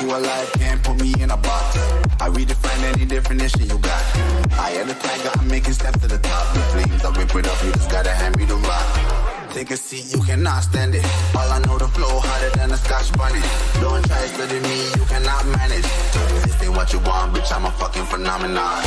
You alive, can't put me in a box. I redefine any definition you got. I am the tiger, I'm making steps to the top. The flames, I rip it up, you just gotta hand me the rock. Take a seat, you cannot stand it. All I know, the flow harder than a Scotch bunny. Don't try studying me, you cannot manage. This ain't what you want, bitch, I'm a fucking phenomenon.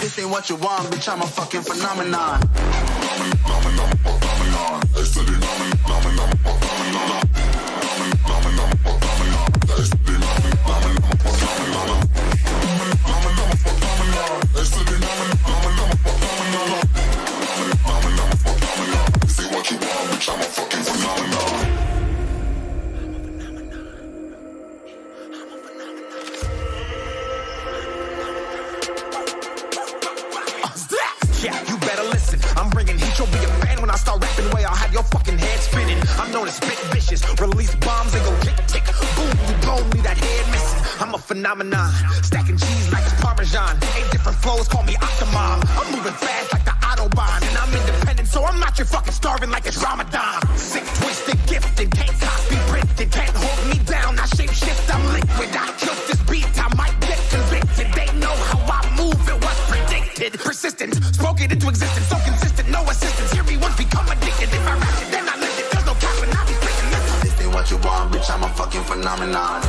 This ain't what you want, bitch, I'm a fucking phenomenon. Yeah, you better listen. I'm bringing heat. You'll be a fan when I start rapping. Way I'll have your fucking head spinning. I'm known as spit vicious. Release bombs and go tick tick. Boom, you blown me that head missing. I'm a phenomenon. Stacking cheese like it's Parmesan. 8 different flows, call me Octomom. I'm moving fast like the Autobahn. And I'm independent, so I'm not your fucking starving like it's Ramadan. Sick, twisted, gifted. Can't copy, printed. Can't hold me down. I shape shift, I'm liquid. I killed this beat, I might get convicted. They know how I move, it was predicted. Persistent, spoke it into existence. So consistent, no assistance. Hear me once, become addicted. If I rap it, then I live it. There's no cap and I be spitting this. This ain't what you want, bitch, I'm a fucking phenomenon.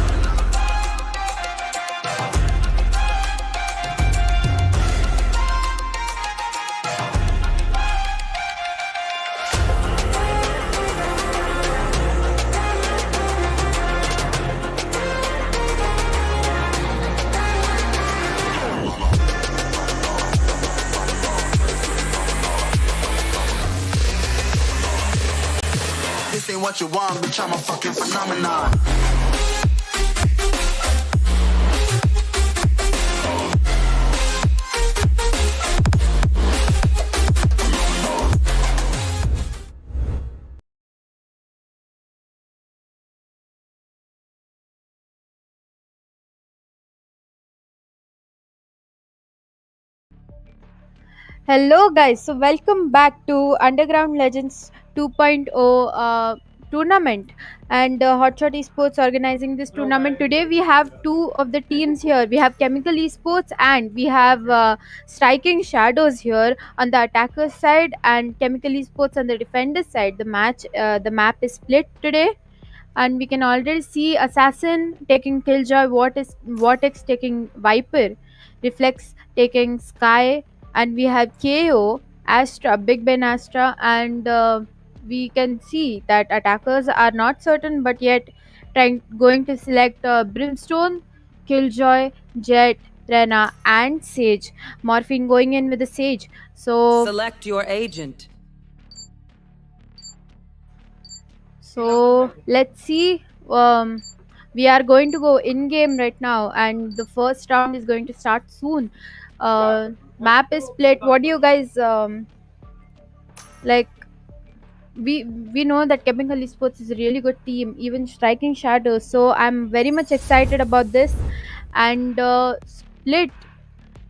This ain't what you want, bitch, I'm a fucking phenomenon. Hello, guys. So, welcome back to Underground Legends 2.0 tournament, and Hotshot Esports organizing this tournament. Today, we have two of the teams here. We have Chemical Esports and we have Striking Shadows here on the attacker side, and Chemical Esports on the defender side. The map is split today, and we can already see Assassin taking Killjoy, Vortex taking Viper, Reflex taking Sky, and we have KO, Astra, Big Ben Astra, and we can see that attackers are not certain, but yet going to select Brimstone, Killjoy, Jet, Rena, and Sage. Morphine going in with the Sage. So Select your agent. let's see. We are going to go in game right now, and the first round is going to start soon. Map is split. What do you guys like? We know that Chemical Esports is a really good team, even Striking Shadows. So I'm very much excited about this, and split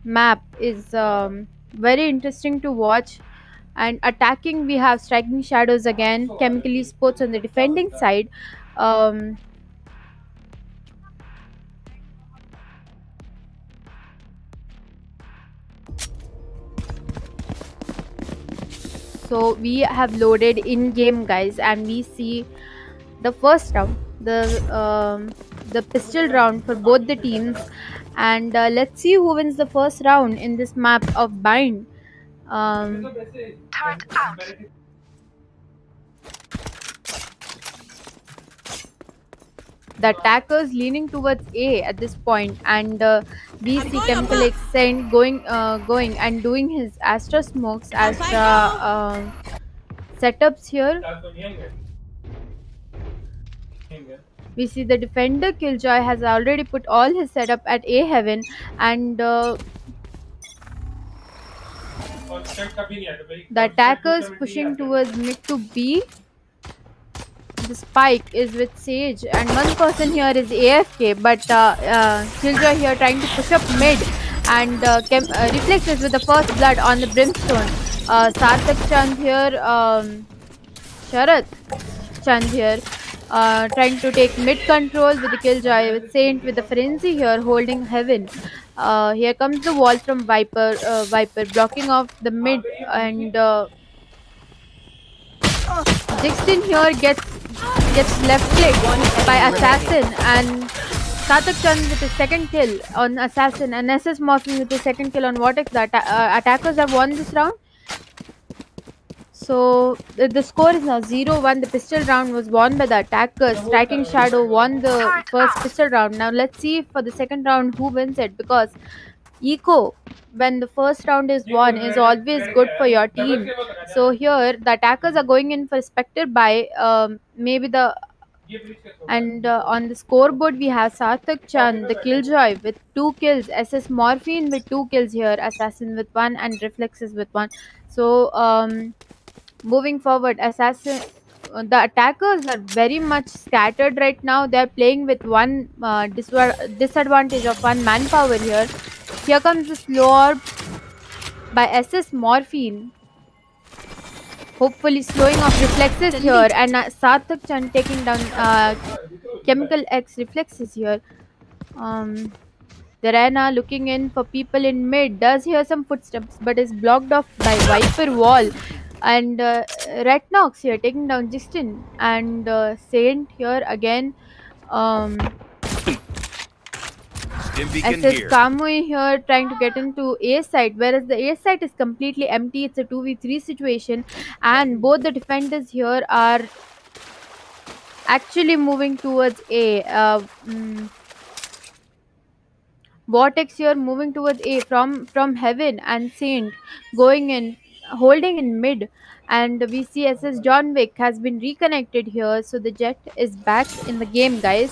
map is very interesting to watch. And attacking, we have Striking Shadows again, Chemical Esports on the defending side. Um, so we have loaded in game, guys, and we see the first round, the pistol round for both the teams. And let's see who wins the first round in this map of Bind. Turret out. The attackers leaning towards A at this point, and we see Chemical Accent going and doing his Astra smokes, Astra setups here. We see the defender Killjoy has already put all his setup at A heaven, and the attackers pushing towards mid to B. the spike is with Sage, and one person here is AFK, but Killjoy here trying to push up mid, and reflexes with the first blood on the Brimstone. Sarthak Chand here, Sharath Chand here, trying to take mid control with the Killjoy, with Saint with the Frenzy here holding Heaven. Here comes the wall from Viper blocking off the mid, and Dixon here gets left clicked by Assassin, and Satak Chand with his second kill on Assassin, and SS Morphing with his second kill on Vortex. The attackers have won this round. So the score is now 0-1. The pistol round was won by the attackers. Striking Shadow won the first pistol round. Now let's see for the second round who wins it, because eco when the first round is won is always good for your team. So here the attackers are going in for Spectre by maybe the, and on the scoreboard we have Sarthak Chand, the Killjoy with 2 kills, SS Morphine with 2 kills here, Assassin with 1, and Reflexes with 1. So moving forward, Assassin, the attackers are very much scattered right now. They're playing with one disadvantage of 1 manpower here. Here comes the slow orb by SS Morphine, hopefully slowing off Reflexes here, and Sarthak Chand taking down Chemical X Reflexes here. The Rana looking in for people in mid, does hear some footsteps but is blocked off by Viper wall, and Retnox here taking down Justin, and Saint here again. SS Kamui here trying to get into A site, whereas the A site is completely empty. It's a 2v3 situation, and both the defenders here are actually moving towards A. Vortex here moving towards A from Heaven, and Saint going in, holding in mid, and we see SS John Wick has been reconnected here, so the Jet is back in the game, guys.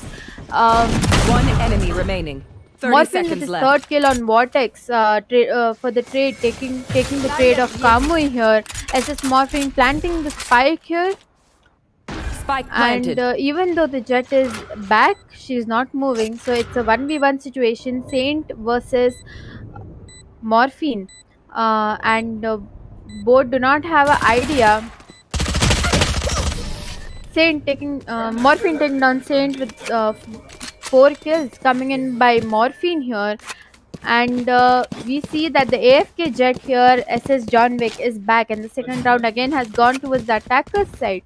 One enemy remaining. 30 Morphin with seconds his left. third kill on Vortex for the trade, taking the trade of Kamui here. SS Morphin planting the spike here. Spike planted. And even though the Jet is back, she's not moving. So it's a 1v1 situation. Saint versus Morphine. And both do not have an idea. Saint taking Morphine taking down Saint with 4 kills coming in by Morphine here. And we see that the AFK Jet here, SS John Wick, is back, and the second round again has gone towards the attacker's side.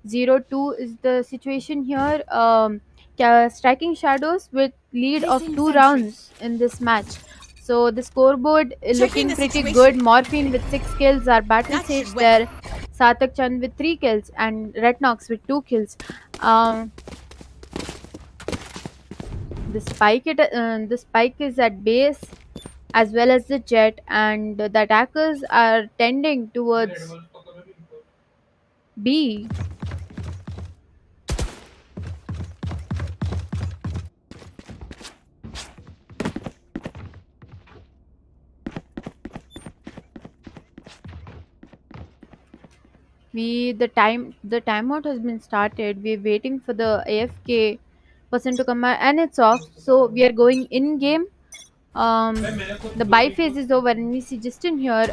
0-2 is the situation here. Striking Shadows with lead of 2 rounds in this match. So the scoreboard is looking pretty good. Morphine with 6 kills, our battle sage there. Sarthak Chand with 3 kills, and Retnox with 2 kills. The spike is at base as well as the Jet, and the attackers are tending towards B. The timeout has been started. We're waiting for the AFK person to come out, and it's off. So we are going in game. The buy phase is over, and we see Justin here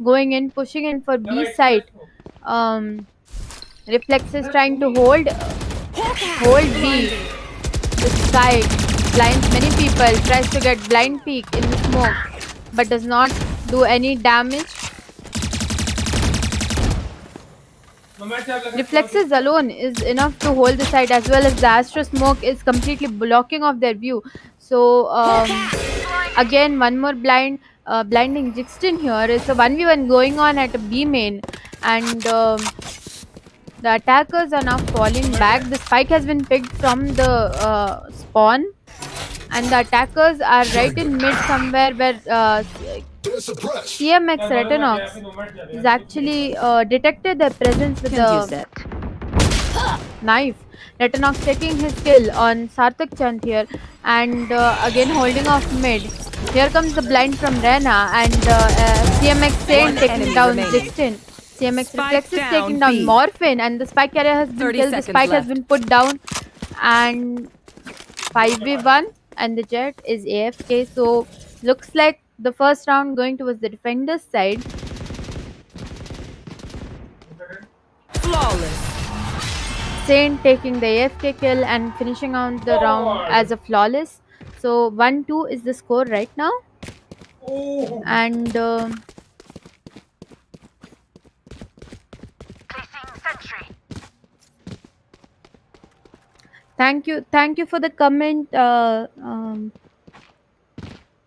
going in, pushing in for B side. Reflexes trying to hold B. The sky blinds many people, tries to get blind peek in the smoke, but does not do any damage. Reflexes alone is enough to hold the side, as well as the Astro Smoke is completely blocking off their view. So again, one more blinding Jixton here. It's a 1v1 going on at a B main, and the attackers are now falling back. The spike has been picked from the spawn, and the attackers are right in mid somewhere, where CMX Retinox is actually detected their presence with the knife. Retinox taking his kill on Sarthak Chand here, and again holding off mid. Here comes the blind from Rena, and CMX Saint taking down Jixton. CMX Spike reflexes down taking down B. Morphin, and the spike carrier has been 30 killed. The seconds spike has left. been put down, and 5v1, and the Jet is AFK. So looks like the first round going towards the defender's side. Flawless. Saint taking the AFK kill and finishing out the round as a flawless. So 1-2 is the score right now. And thank you for the comment,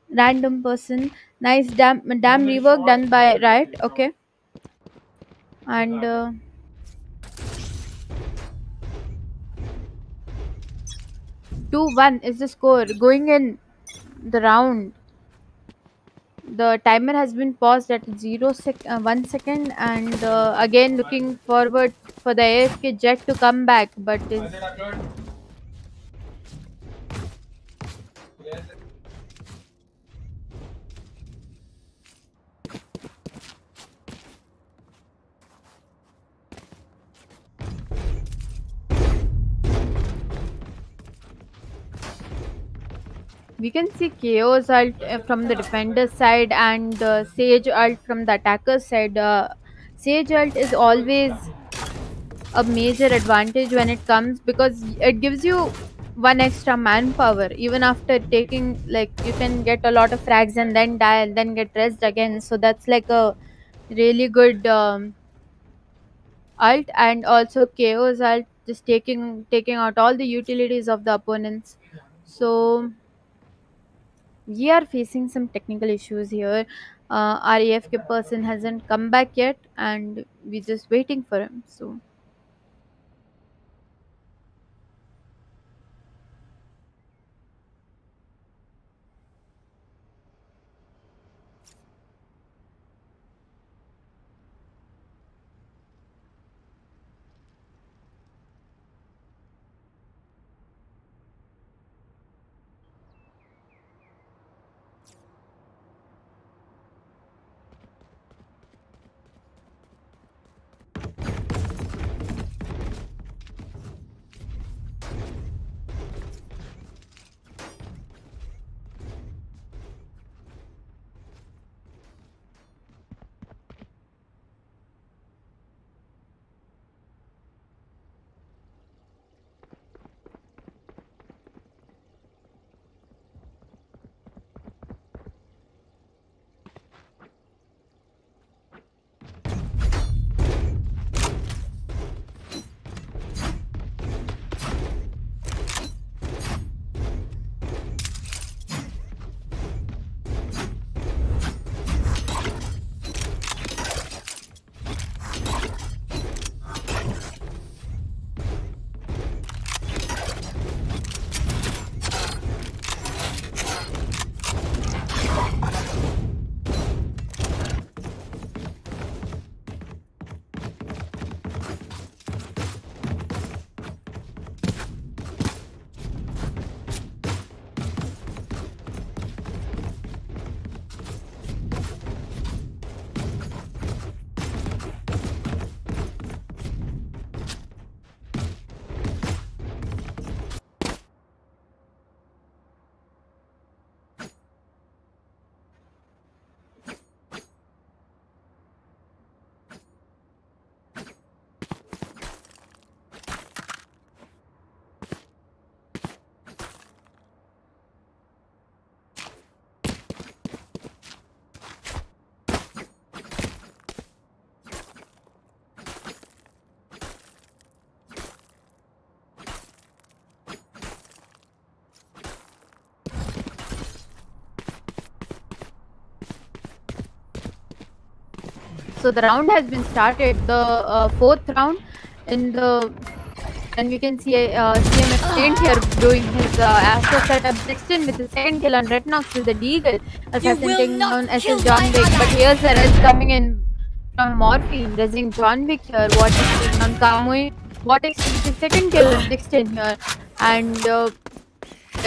random person. Nice damn rework done by Riot. Okay, and 2-1 is the score going in the round. The timer has been paused at 1 second, and again looking forward for the AFK Jet to come back, but is we can see Chaos ult from the defender side, and Sage ult from the attacker side. Sage ult is always a major advantage when it comes, because it gives you one extra manpower. Even after taking, like, you can get a lot of frags and then die and then get rest again. So that's like a really good ult. And also Chaos ult just taking out all the utilities of the opponents. So we are facing some technical issues here. Our AFK person hasn't come back yet, and we're just waiting for him. So the round has been started, the fourth round in the, and we can see CMF Saint here doing his Astro setup. Dixon with the second kill on Rednox with the Deagle, assassin taking down SS John Wick. But here's the res coming in from Morphine, resing John Wick here. What is doing on Kamui? What is the second kill on Dixon here? And here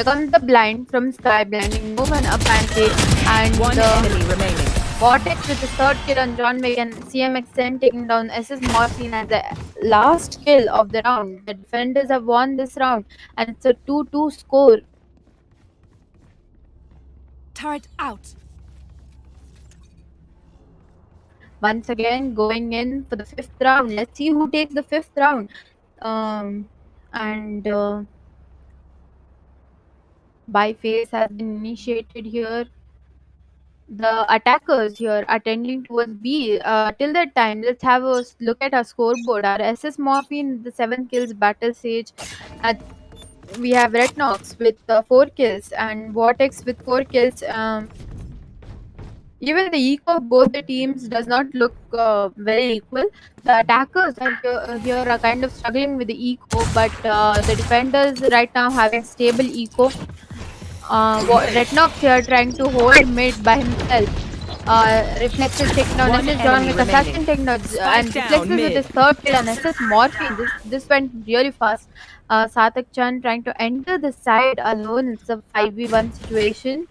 comes the blind from Sky, blinding no one apparently. And One enemy remaining. Vortex with the third kill on John Wick and CMXN taking down SS Morphine as the last kill of the round. The defenders have won this round and it's a 2-2 score. Turret out. Once again going in for the 5th round. Let's see who takes the 5th round. Buy phase has been initiated here. The attackers here are tending towards B. Till that time, let's have a look at our scoreboard. Our SS Morphine with the 7 kills, Battle Sage. We have Red Nox with 4 kills and Vortex with 4 kills. Even the eco of both the teams does not look very equal. The attackers here are kind of struggling with the eco, but the defenders right now having stable eco. Red Nox here trying to hold mid by himself. Reflexes taking down SS John with assassin taking down and Reflexes with his third kill on SS Morphine. This went really fast. Sathak Chan trying to enter the side alone. It's a 5v1 situation.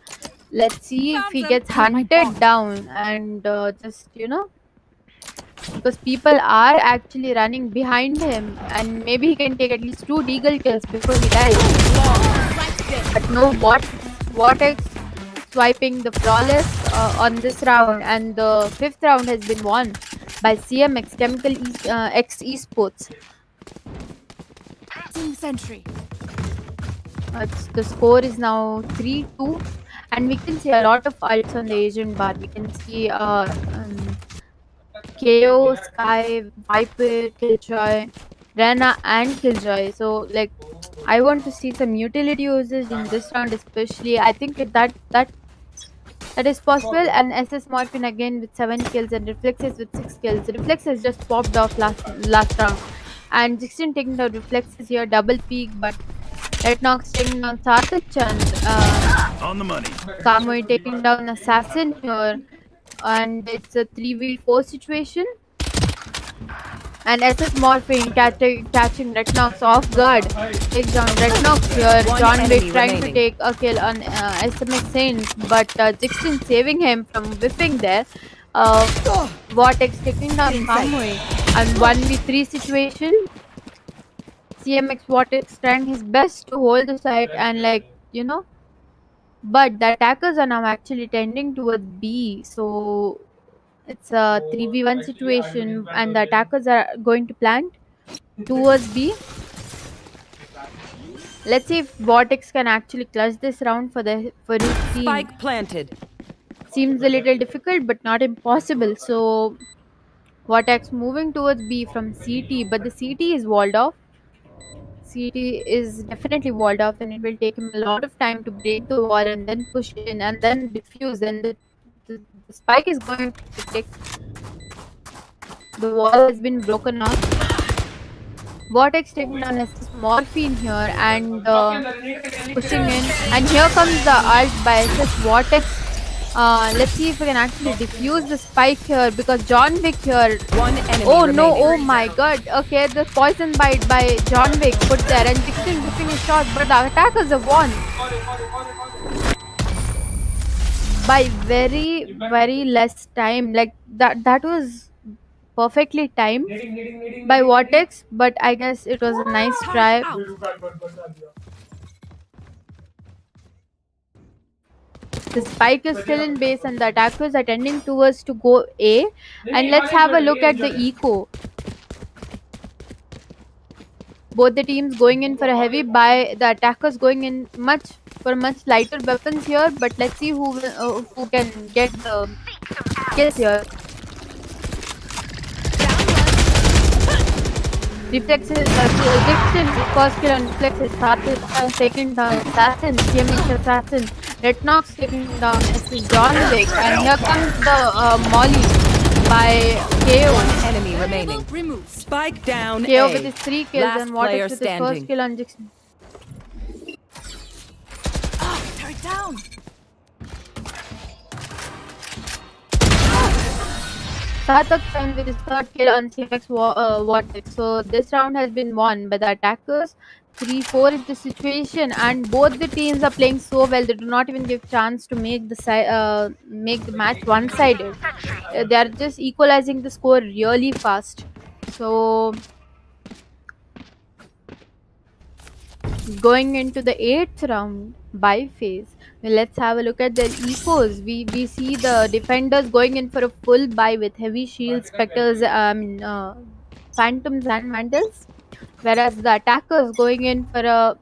Let's see if he gets hunted down and just because people are actually running behind him and maybe he can take at least 2 deagle kills before he dies. But no, Vortex swiping the flawless on this round and the 5th round has been won by CMX X Esports. Sentry. The score is now 3-2 and we can see a lot of ults on the Asian bar. We can see KO, Sky, Viper, Killjoy, Rena and Killjoy. So like I want to see some utility usage in this round especially. I think that is possible. And SS Morphine again with 7 kills and Reflexes with 6 kills. Reflexes just popped off last round. And 16 taking down Reflexes here, double peak, but Red Nox taking down Sathak Chand. On the money. Kamui taking down Assassin here. And it's a 3v4 situation. And SS Morphine catching Red Nox off guard. Takes down Red Nox here. John Wick trying to take a kill on SMS Saint, but Jixin saving him from whiffing there. Vortex taking down Kamui. And 1v3 situation. CMX Vortex trying his best to hold the site and but the attackers are now actually tending towards B. So it's a 3v1 situation and the attackers are going to plant towards B. Let's see if Vortex can actually clutch this round for his team. Spike planted. Seems a little difficult but not impossible. So Vortex moving towards B from CT, but the CT is walled off. CT is definitely walled off and it will take him a lot of time to break the wall and then push in and then defuse, and the spike is going to take. The wall has been broken off. Vortex taking down SS Morphine here and pushing in, and here comes the ult by SS Vortex. Let's see if we can actually defuse the spike here because John Wick here. One enemy Oh remaining. no, oh my god. Okay, the poison bite by John Wick put there and Dixon whipping his shot, but the attackers have won. By very, very less time. Like that was perfectly timed by Vortex, but I guess it was a nice try. The spike is still in base and the attackers are tending towards to go A. And let's have a look at the eco. Both the teams going in for a heavy buy. The attackers going in for much lighter weapons here. But let's see who can get the kills here. Reflexes, Dixon, first kill on Reflexes, Sathak taking down Assassin, CMX Assassin, Red Nox taking down SS John Wick, and here comes the Molly by KO. Enemy remaining. Spike down. KO A. with his 3 kills Last and player Vortex with his standing. first kill on Dixon. Turret down. Sarthak Chan with his third kill on CMX Vortex. So this round has been won by the attackers. 3-4 is the situation, and both the teams are playing so well. They do not even give chance to make the match one-sided. They are just equalizing the score really fast. So going into the eighth round by phase. Let's have a look at their ecos. We see the defenders going in for a full buy with heavy shields, specters, phantoms, and vandals, whereas the attackers going in for a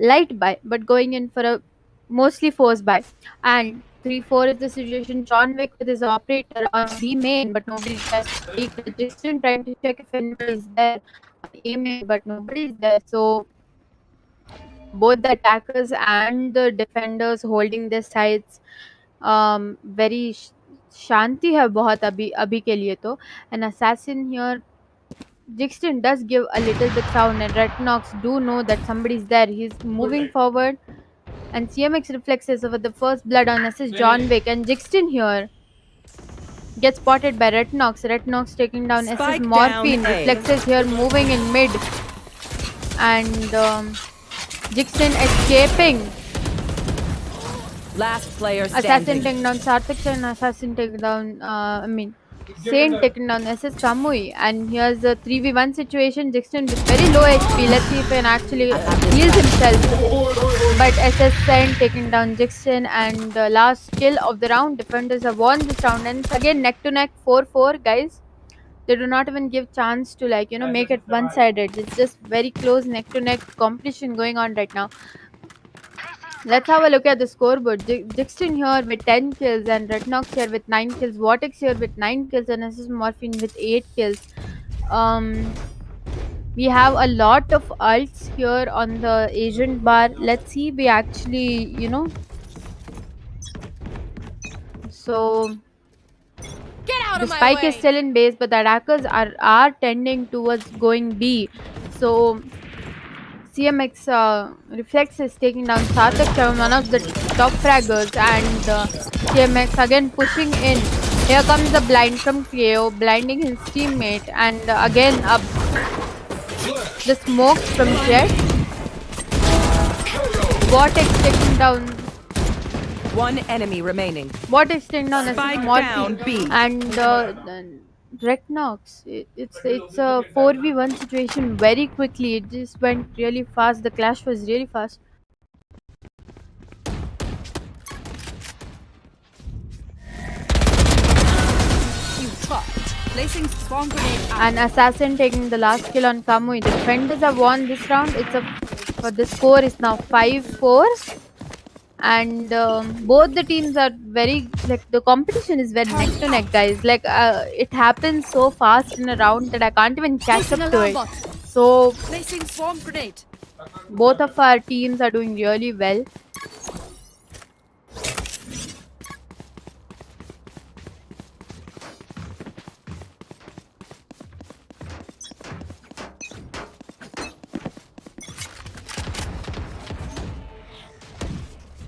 light buy, but going in for a mostly force buy. And 3-4 is the situation. John Wick with his operator on B main, but nobody's there. Jason trying to check if anybody's there on A main, but nobody's there. So both the attackers and the defenders holding their sides very शांति है बहुत अभी के लिए तो. An assassin here. Jixton does give a little bit sound, and Retnox do know that somebody's there. He's moving forward, and CMX reflexes over the first blood on assist John Wick, and Jixton here gets spotted by Retnox. Retnox taking down assist Spike Morphine. down A. Reflexes here moving in mid, and Jixton escaping. Last player Assassin standing. taking down Sarthak and Assassin taking down, Saint taking down SS Kamui. And here's a 3v1 situation. Jixton with very low HP. Let's see if he can actually heals himself. But SS Saint taking down Jixton, and the last kill of the round. Defenders have won this round, and it's again neck to neck 4-4, guys. They do not even give chance to make it one-sided. It's just very close neck to neck competition going on right now. Let's have a look at the scoreboard. Jixton here with 10 kills, and Retnox here with 9 kills. Vortex here with 9 kills, and SS Morphine with 8 kills. We have a lot of ults here on the agent bar. Let's see, we actually, So Get out the of my spike way. is still in base, but the attackers are tending towards going B. So CMX Reflex is taking down Sarthak Chavan, one of the top fraggers, and CMX again pushing in. Here comes the blind from KO, blinding his teammate, and again the smoke from Jet. Vortex taking down. One enemy remaining. Vortex taking down Spike SS down Morphine, B. and Retnox. It's a 4v1 situation very quickly. It just went really fast. The clash was really fast. You trapped. Placing spawn grenade out. And Assassin taking the last kill on Kamui. The defenders have won this round. But the score is now 5-4. And both the teams are very, the competition is very neck to neck, guys. It happens so fast in a round that I can't even catch up to it. So Placing swarm grenade. both of our teams are doing really well.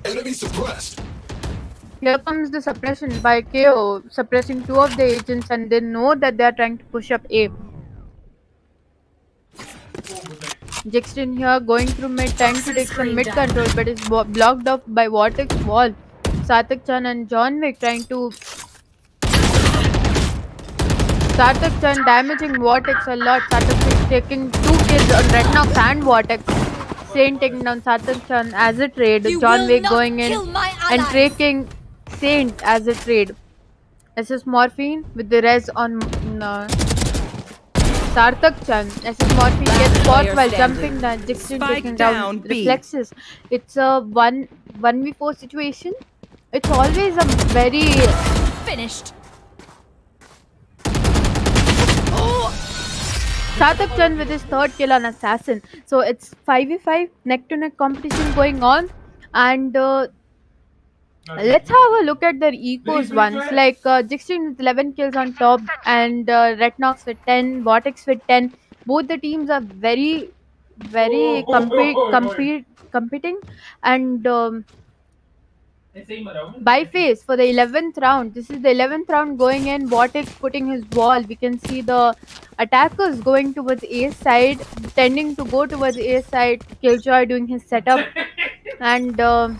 Enemy suppressed. Here comes the suppression by KO, suppressing two of the agents, and they know that they are trying to push up A. Jixton here going through mid, trying to take some mid control, but is blocked off by Vortex wall. Sarthak Chan and John Wick trying to. Sarthak Chan damaging Vortex a lot. Sarthak Chan taking 2 kills on Retnox and Vortex. Saint taking down Sarthak Chan as a trade. John Wick going in and taking Saint as a trade. SS Morphine with the res on Sarthak Chan. SS Morphine gets caught while jumping down. Jixton taking down reflexes. It's a 1v4 situation. It's always a very Finished. Sarthak Chan with his third kill on Assassin. So it's 5v5 neck to neck competition going on, and let's have a look at their ecos ones. Jixton with 11 kills on top, and Retnox with 10, Vortex with 10. Both the teams are very, very competing, and by face for the 11th round. This is the 11th round going in. Vortex putting his wall. We can see the attackers going towards A side, tending to go towards A side. Killjoy doing his setup, and the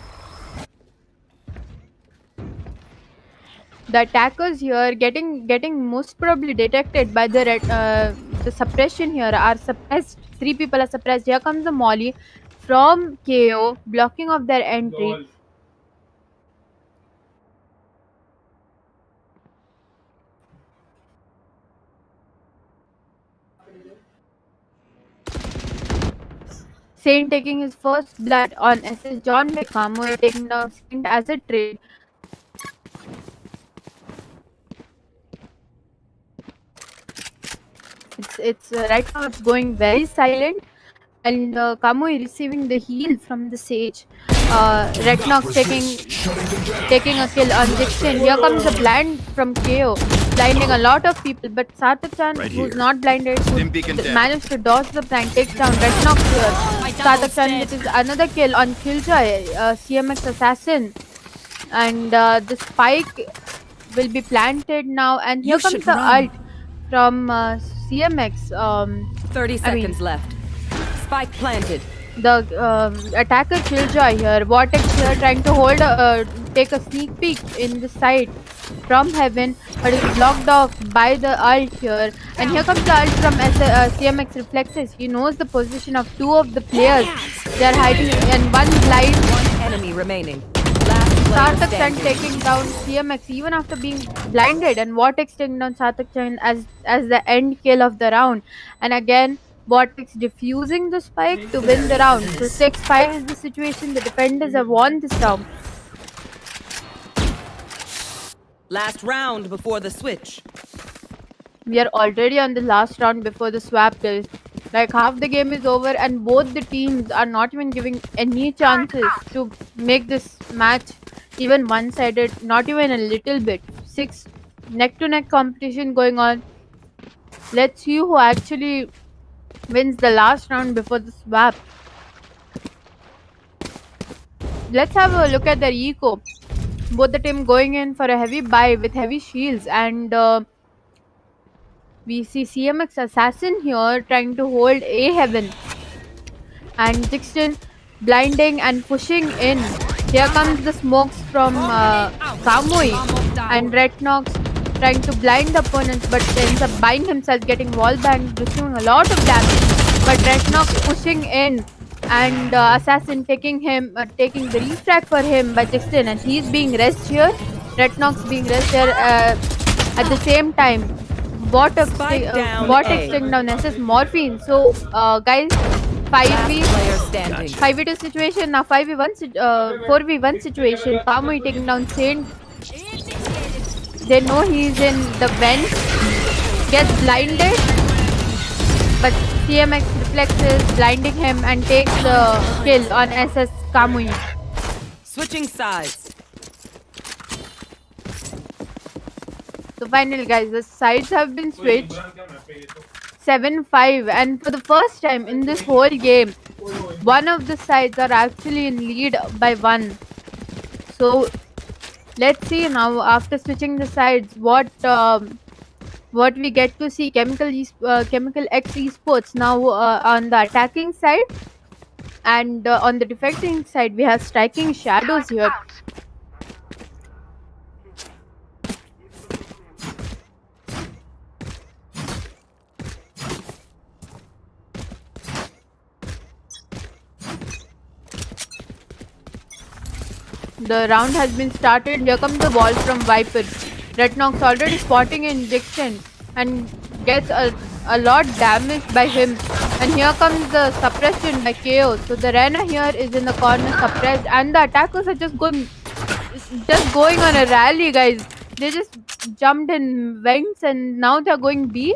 attackers here getting most probably detected by the suppression here are suppressed. Three people are suppressed. Here comes the molly from KO, blocking of their entry. Saint taking his first blood on SS John Beckham, taking down Saint as a trade. It's right now it's going very silent, and Kamui receiving the heal from the Sage. Retnox taking a kill on Dixon. Here comes the blind from KO, blinding a lot of people. But Sartak-chan, who's not blinded, who managed to dodge the prank, takes down Retnox here. Sartak-chan with his another kill on Killjoy, CMX assassin, and the spike will be planted now. And here You comes should the run. ult from CMX. 30 seconds left. Spike planted. The attacker Killjoy here, Vortex here trying to hold, take a sneak peek in the side from heaven, but is blocked off by the ult here. And here comes the ult from CMX Reflexes. He knows the position of two of the players. They are hiding, and one blind. One enemy remaining. Last player Sartak-chan standing. taking down CMX even after being blinded, and Vortex taking down Sartak-chan as the end kill of the round. And again, Vortex defusing the spike to win the round. So 6-5 is the situation. The defenders have won this round. Last round before the switch. We are already on the last round before the swap, guys. Like half the game is over, and both the teams are not even giving any chances to make this match even one-sided, not even a little bit. 6 neck-to-neck competition going on. Let's see who actually wins the last round before the swap. Let's have a look at their eco. Both the team going in for a heavy buy with heavy shields, and we see CMX Assassin here trying to hold A Heaven, and Dixon blinding and pushing in. Here comes the smokes from Kamui, and Retnox trying to blind the opponents, but ends up buying himself, getting wall banged, receiving a lot of damage. But Retnox pushing in, and Assassin taking the refrag for him by Dixon, and he's being rest here. Retnox being rest here at the same time. Vortex taking down SS Morphine. So guys, 5v Player standing. 5v2 situation, now 4v1 situation. Kamui taking down Saint. They know he's in the vent, gets blinded, but CMX reflexes, blinding him, and takes the kill on SS Kamui. Switching sides. So finally, guys, the sides have been switched. 7-5, and for the first time in this whole game, one of the sides are actually in lead by 1. So let's see now, after switching the sides, what we get to see. Chemical X Esports now on the attacking side, and on the defending side we have Striking Shadows here. The round has been started. Here comes the wall from Viper. Retnox already spotting in Dixon and gets a lot damaged by him. And here comes the suppression by KO. So the Rena here is in the corner suppressed, and the attackers are just going on a rally, guys. They just jumped in vents, and now they're going B.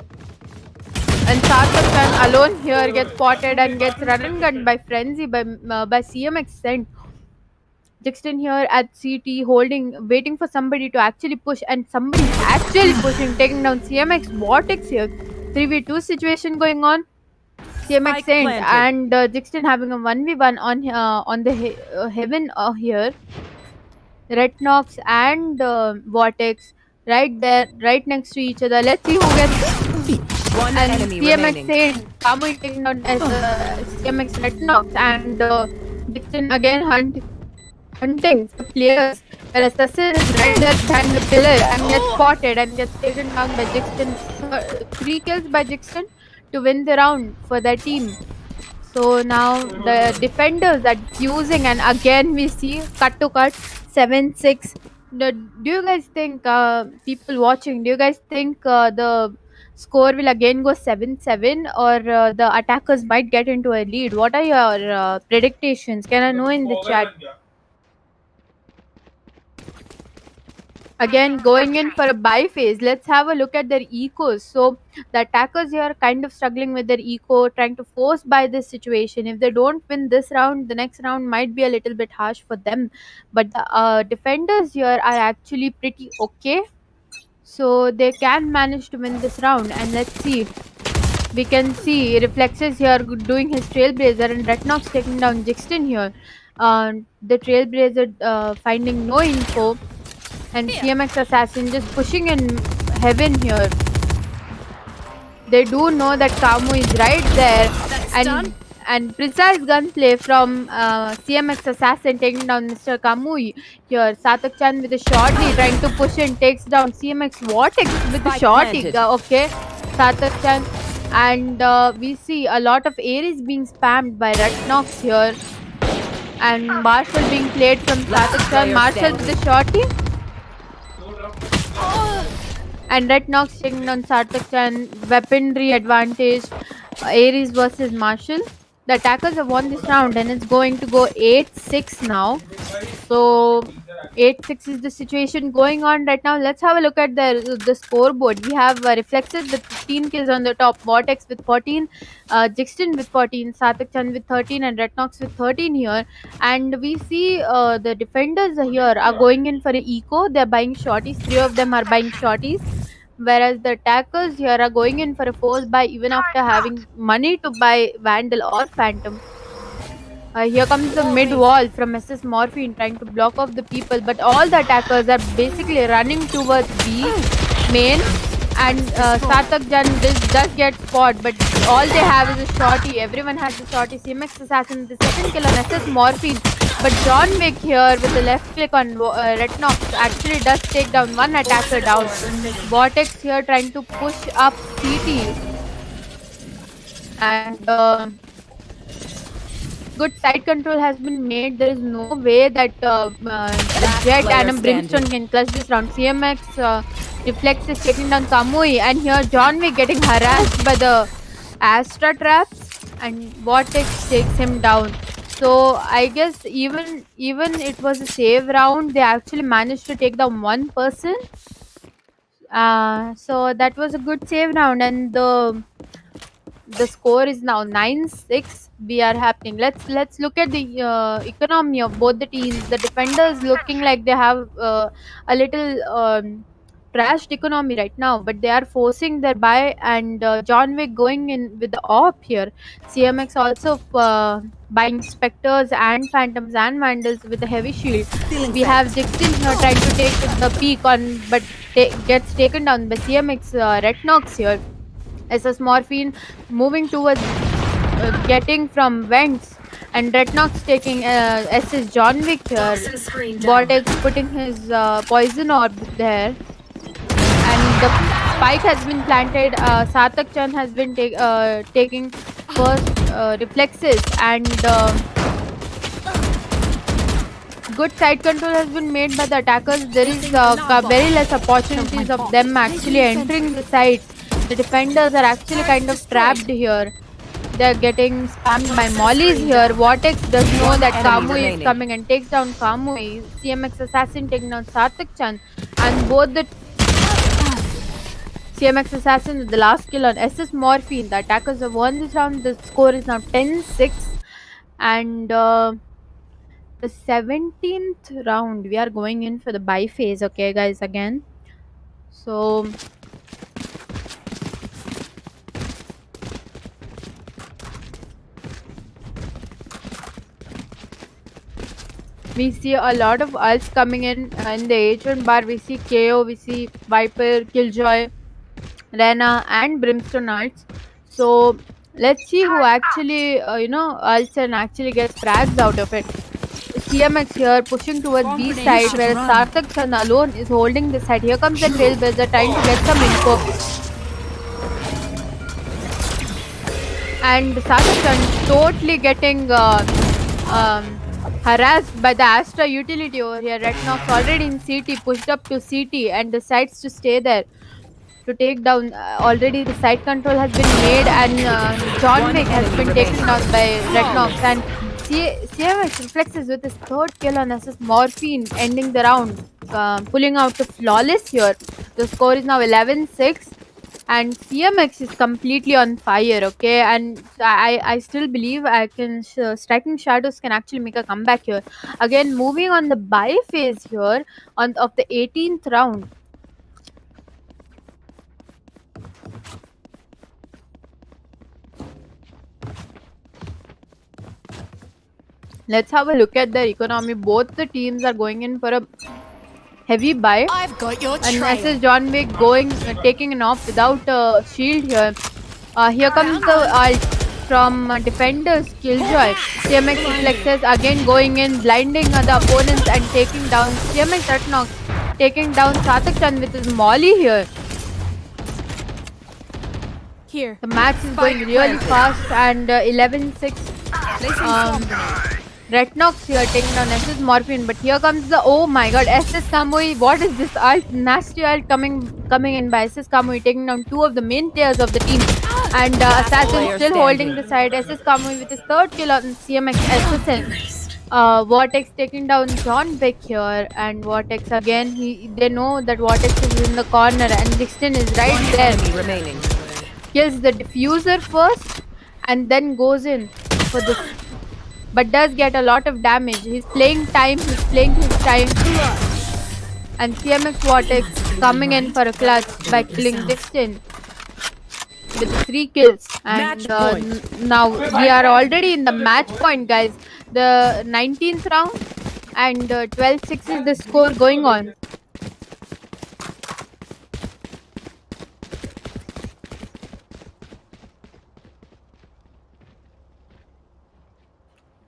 And Sartak alone here gets spotted and gets run and gunned by Frenzy by CMX Sent. Dixon here at CT waiting for somebody to actually push, and somebody actually pushing, taking down CMX Vortex here. 3v2 situation going on. CMX Spike Saint planted. and Dixon having a 1v1 on the Heaven here. Retnox and Vortex right there, right next to each other. Let's see who gets. One And enemy CMX remaining. saying Kamui taking down CMX Retnox and Dixon again hunting for players. Where Assassin is right there behind the pillar and gets spotted and gets taken down by Jixton. 3 kills by Jixton to win the round for their team. So now the defenders are fusing, and again we see cut to cut 7-6. Do you guys think, people watching, do you guys think the score will again go 7-7, or the attackers might get into a lead? What are your predictions? Can I know in the chat? Again, going in for a buy phase. Let's have a look at their ecos. So the attackers here are kind of struggling with their eco, trying to force buy this situation. If they don't win this round, the next round might be a little bit harsh for them. But the defenders here are actually pretty okay. So they can manage to win this round. And let's see. We can see Reflexes here doing his Trailblazer, and Retnox taking down Jixton here. The Trailblazer finding no info, and CMX Assassin just pushing in heaven here. They do know that Kamu is right there, and precise gunplay from CMX Assassin taking down Mr. Kamui here. Satak Chan with a shorty trying to push in, takes down CMX Vortex with the Spike shorty. planted. Okay, Satak Chan, and we see a lot of Ares being spammed by Retnox here, and Marshall being played from Satak Chan. player Marshall with the shorty. And Retnox taking down Sarthak Chan. Weaponry advantage. Ares versus Marshall. The attackers have won this round, and it's going to go 8-6 now. So 8-6 is the situation going on right now. Let's have a look at the scoreboard. We have Reflexes with 15 kills on the top, Vortex with 14, Jixton with 14, Satak Chan with 13, and Retnox with 13 here. And we see the defenders here are going in for an eco. They're buying shorties. 3 of them are buying shorties. Whereas the attackers here are going in for a force buy even after having money to buy Vandal or Phantom. Here comes the mid wall from SS Morphine trying to block off the people, but all the attackers are basically running towards B main, and Sarthak Jan does get spot, but all they have is a shorty. Everyone has a shorty. CMX Assassin the second kill on SS Morphine, but John Wick here with the left click on Retnox actually does take down one attacker down. Vortex here trying to push up CT, and good side control has been made. There is no way that Jet and Brimstone can clutch this round. CMX Reflex is taking down Kamui, and here John Wick getting harassed by the Astra traps, and Vortex takes him down. So I guess even it was a save round, they actually managed to take down one person. So that was a good save round, and the score is now 9-6. We are happening. Let's look at the economy of both the teams. The defenders looking like they have a little trashed economy right now, but they are forcing their buy, and John Wick going in with the op here. CMX also buying Spectres and Phantoms and Vandals with a heavy shield. We have Dixon here trying to take the peak on, but gets taken down by CMX Retnox here. SS Morphine moving towards getting from vents, and Retnox taking SS John Wick here. Vortex putting his poison orb there, and the spike has been planted. Satak Chan has been taking first reflexes, and good side control has been made by the attackers. There is very less opportunities of them actually entering the sites. The defenders are actually kind of trapped here. They're getting spammed by mollies here. Vortex does know that Kamui is coming and takes down Kamui. CMX Assassin taking down Sarthak Chan, and both the CMX Assassin with the last kill on SS Morphine. The attackers have won this round. The score is now 10-6, and the 17th round we are going in for the buy phase. Okay guys, again, so We see a lot of ults coming in the H1 bar. We see KO, we see Viper, Killjoy, Rena, and Brimstone ults. So let's see who actually ults and actually gets frags out of it. CMX here pushing towards Bomb B grenade. You side, should whereas run. Sarthak Chan alone is holding the side. Here comes the Trailblazer trying to get some info. And Sarthak Chan totally getting harassed by the Astra utility over here. Retnox already in CT, pushed up to CT and decides to stay there to take down. Already the side control has been made, and John One Wick has enemy been taken remaining. down by Retnox. Flawless. And CMX reflexes with his third kill on SS Morphine, ending the round, pulling out the flawless here. The score is now 11-6, and CMX is completely on fire. Okay, and I still believe I can Striking Shadows can actually make a comeback here. Again, moving on the buy phase here on of the 18th round. Let's have a look at their economy. Both the teams are going in for a heavy buy. I've got your And trail. SS John Wick taking an off without a shield here. Here comes Found the one. ult from Defenders CMX reflexes again going in, blinding the opponents and taking down CMX Retnox, taking down Satak Chan with his molly here. Here. The match is Spike going really planted. fast, and 11-6. Placing Um, bomb grenade. Retnox here taking down SS Morphine, but here comes the, oh my god, SS Kamui. What is this ult? Nasty ult coming in by SS Kamui, taking down two of the main players of the team. And Assassin player still holding the standing. side. SS Kamui with his third kill on CMX Assassin. Vortex taking down John Beck here, and Vortex again. They know that Vortex is in the corner, and Dixon is right One there. enemy remaining. Kills the diffuser first, and then goes in for this, but does get a lot of damage. He's playing his time. And CMX Vortex coming in for a clutch by killing Dixon with 3 kills. And Match point. now we are already in the match point, guys. The 19th round, and 12-6 is the score going on.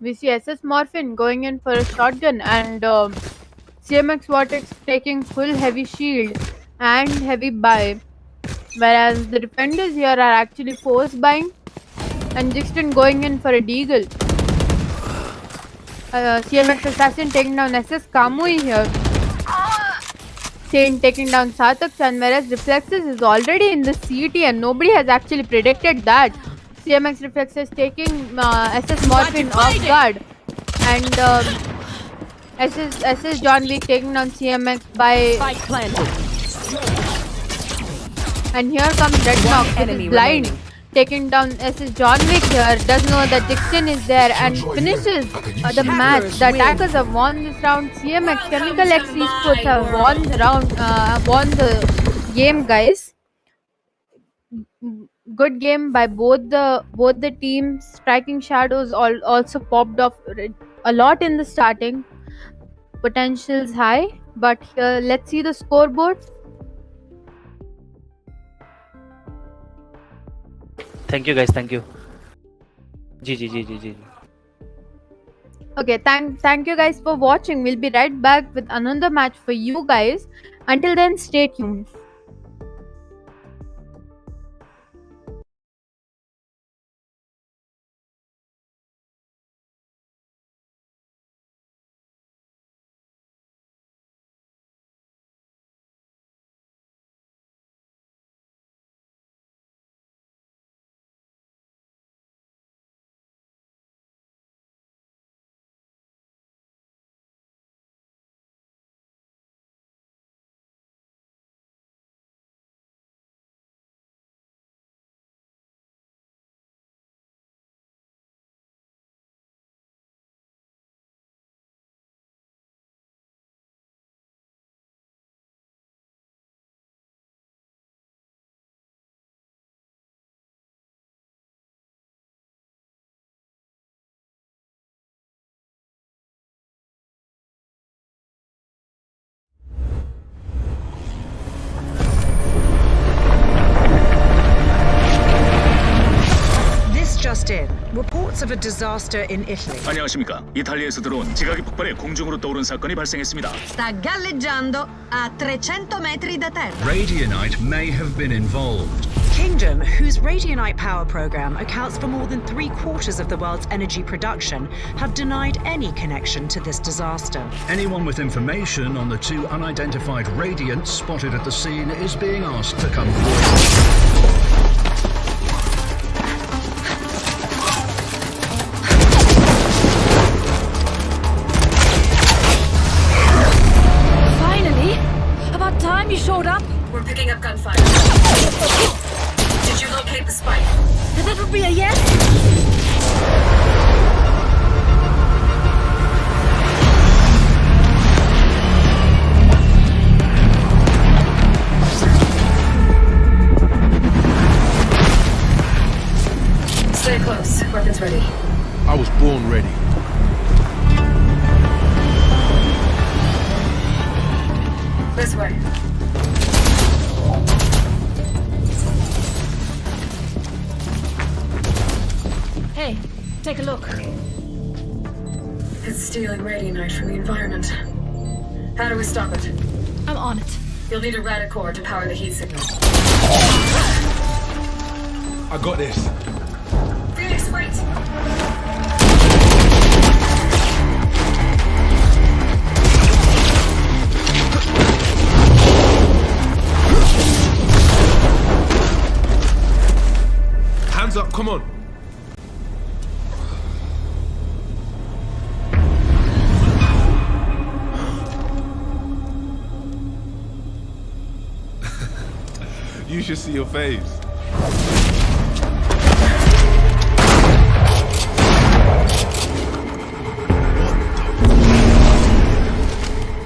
We see SS Morphin going in for a shotgun, and CMX Vortex taking full heavy shield and heavy buy, whereas the defenders here are actually force buying, and Jixton going in for a deagle. CMX Assassin taking down SS Kamui here. Saint taking down Satak Chan, whereas Reflexes is already in the CT and nobody has actually predicted that. CMX Reflexes taking SS Morphin off guard, and SS John Wick taking down CMX by. Spike planted. And here comes Redknock with enemy his blind, remaining. taking down SS John Wick here. Does know that Dixon is there and finishes the match. The attackers have won this round. CMX Chemical X Esports have won the round, won the game, guys. Good game by both the teams. Striking Shadows also popped off a lot in the starting. Potentials high, but here let's see the scoreboard. Thank you guys, thank you. GG. Okay, thank you guys for watching. We'll be right back with another match for you guys. Until then, stay tuned. just in. Reports of a disaster in Italy. 안녕하십니까. 이탈리아에서 들어온 지각이 폭발해 공중으로 떠오른 사건이 발생했습니다. Sta galleggiando a 300 metri da terra. Radionite may have been involved. Kingdom, whose Radionite power program accounts for more than 3/4 of the world's energy production, have denied any connection to this disaster. Anyone with information on the two unidentified radiants spotted at the scene is being asked to come forward. Finally! About time you showed up. We're picking up gunfire. Did you locate the spike? That would be a yes? Stay close. Weapons ready. I was born ready. This way. Hey, take a look. It's stealing radionite from the environment. How do we stop it? I'm on it. You'll need a radicore to power the heat signal. I got this. Phoenix, wait! Hands up, come on. You should see your face.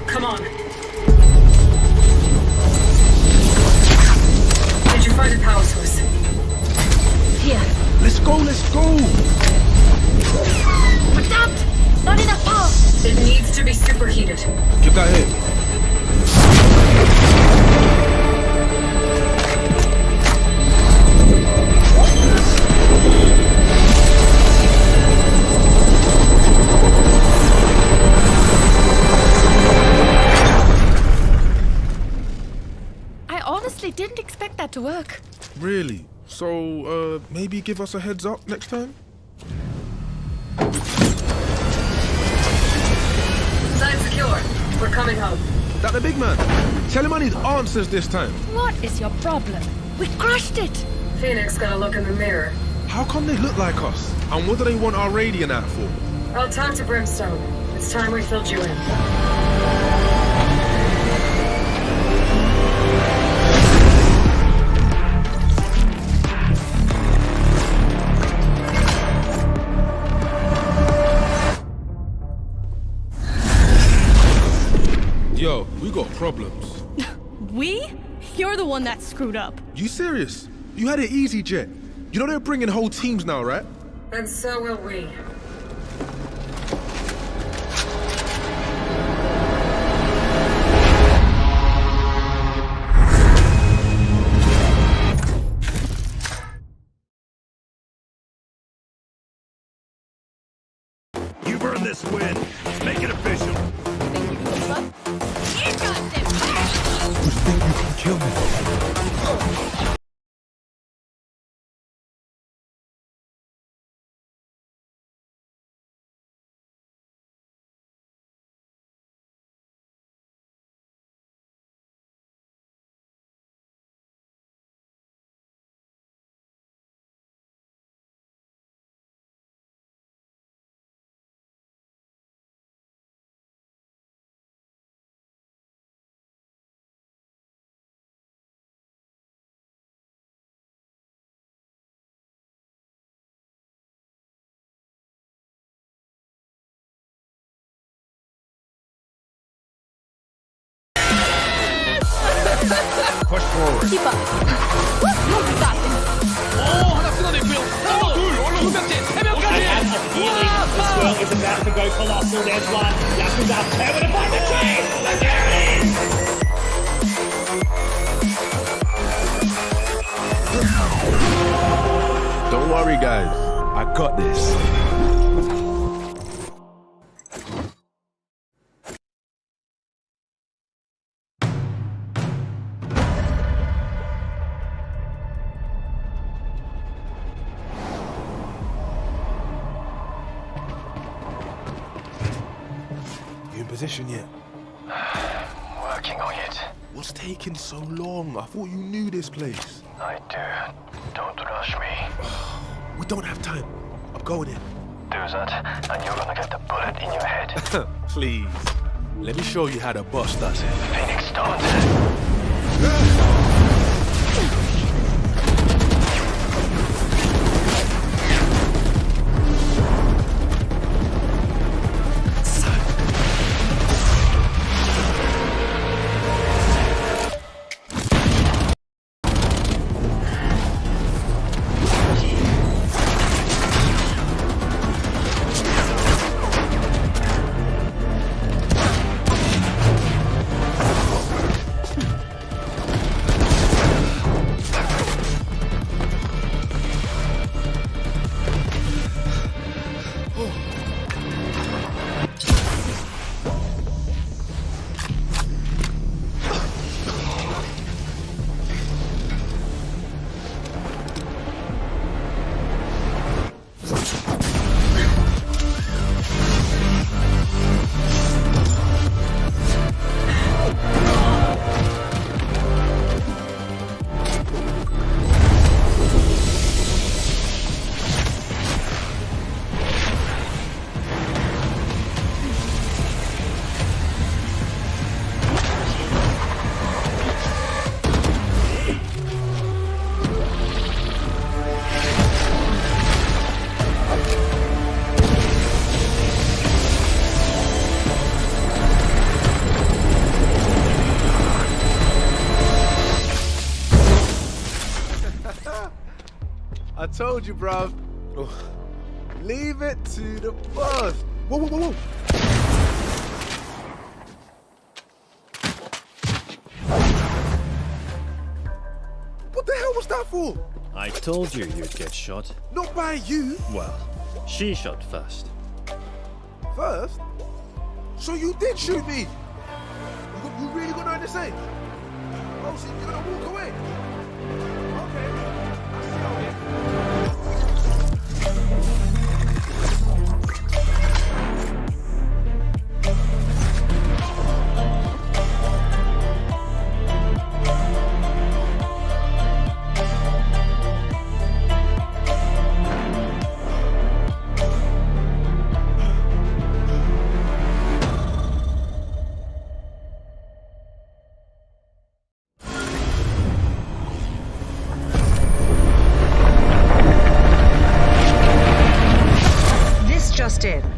Come on. Did you find a power source? Here. Let's go, let's go. But damned! Not enough power! It needs to be superheated. Give that here. I honestly didn't expect that to work. Really? So, maybe give us a heads up next time? Site secure. We're coming home. That the big man. Tell him I need answers this time. What is your problem? We crushed it! Phoenix got a look in the mirror. How come they look like us? And what do they want our radiant at for? I'll talk to Brimstone. It's time we filled you in. Yo, we got problems. We? You're the one that screwed up. You serious? You had it easy, Jet. You know they're bringing whole teams now, right? And so will we. You've earned this win. Make it official. Think you can keep up? You got this! You think you can kill me? Push forward. Keep up. No stopping. 하나 끊어냈고요. 하나, 둘, 얼른 두 명째, 세 명까지. Squirrel is about to go colossal. There's one. Yakuza able to find the tree. And there it is. Don't worry, guys. I got this. You in position yet? Working on it. What's taking so long? I thought you knew this place. I do. Don't rush me. We don't have time. I'm going in. Do that, and you're gonna get the bullet in your head. Please. Let me show you how the boss does it. Phoenix, don't. I told you, bruv. Leave it to the boss. Whoa, whoa, whoa, whoa. What the hell was that for? I told you you'd get shot. Not by you. Well, she shot first. First? So you did shoot me? You really got nothing to say? Oh, so you're gonna walk away? Okay. I see how it is.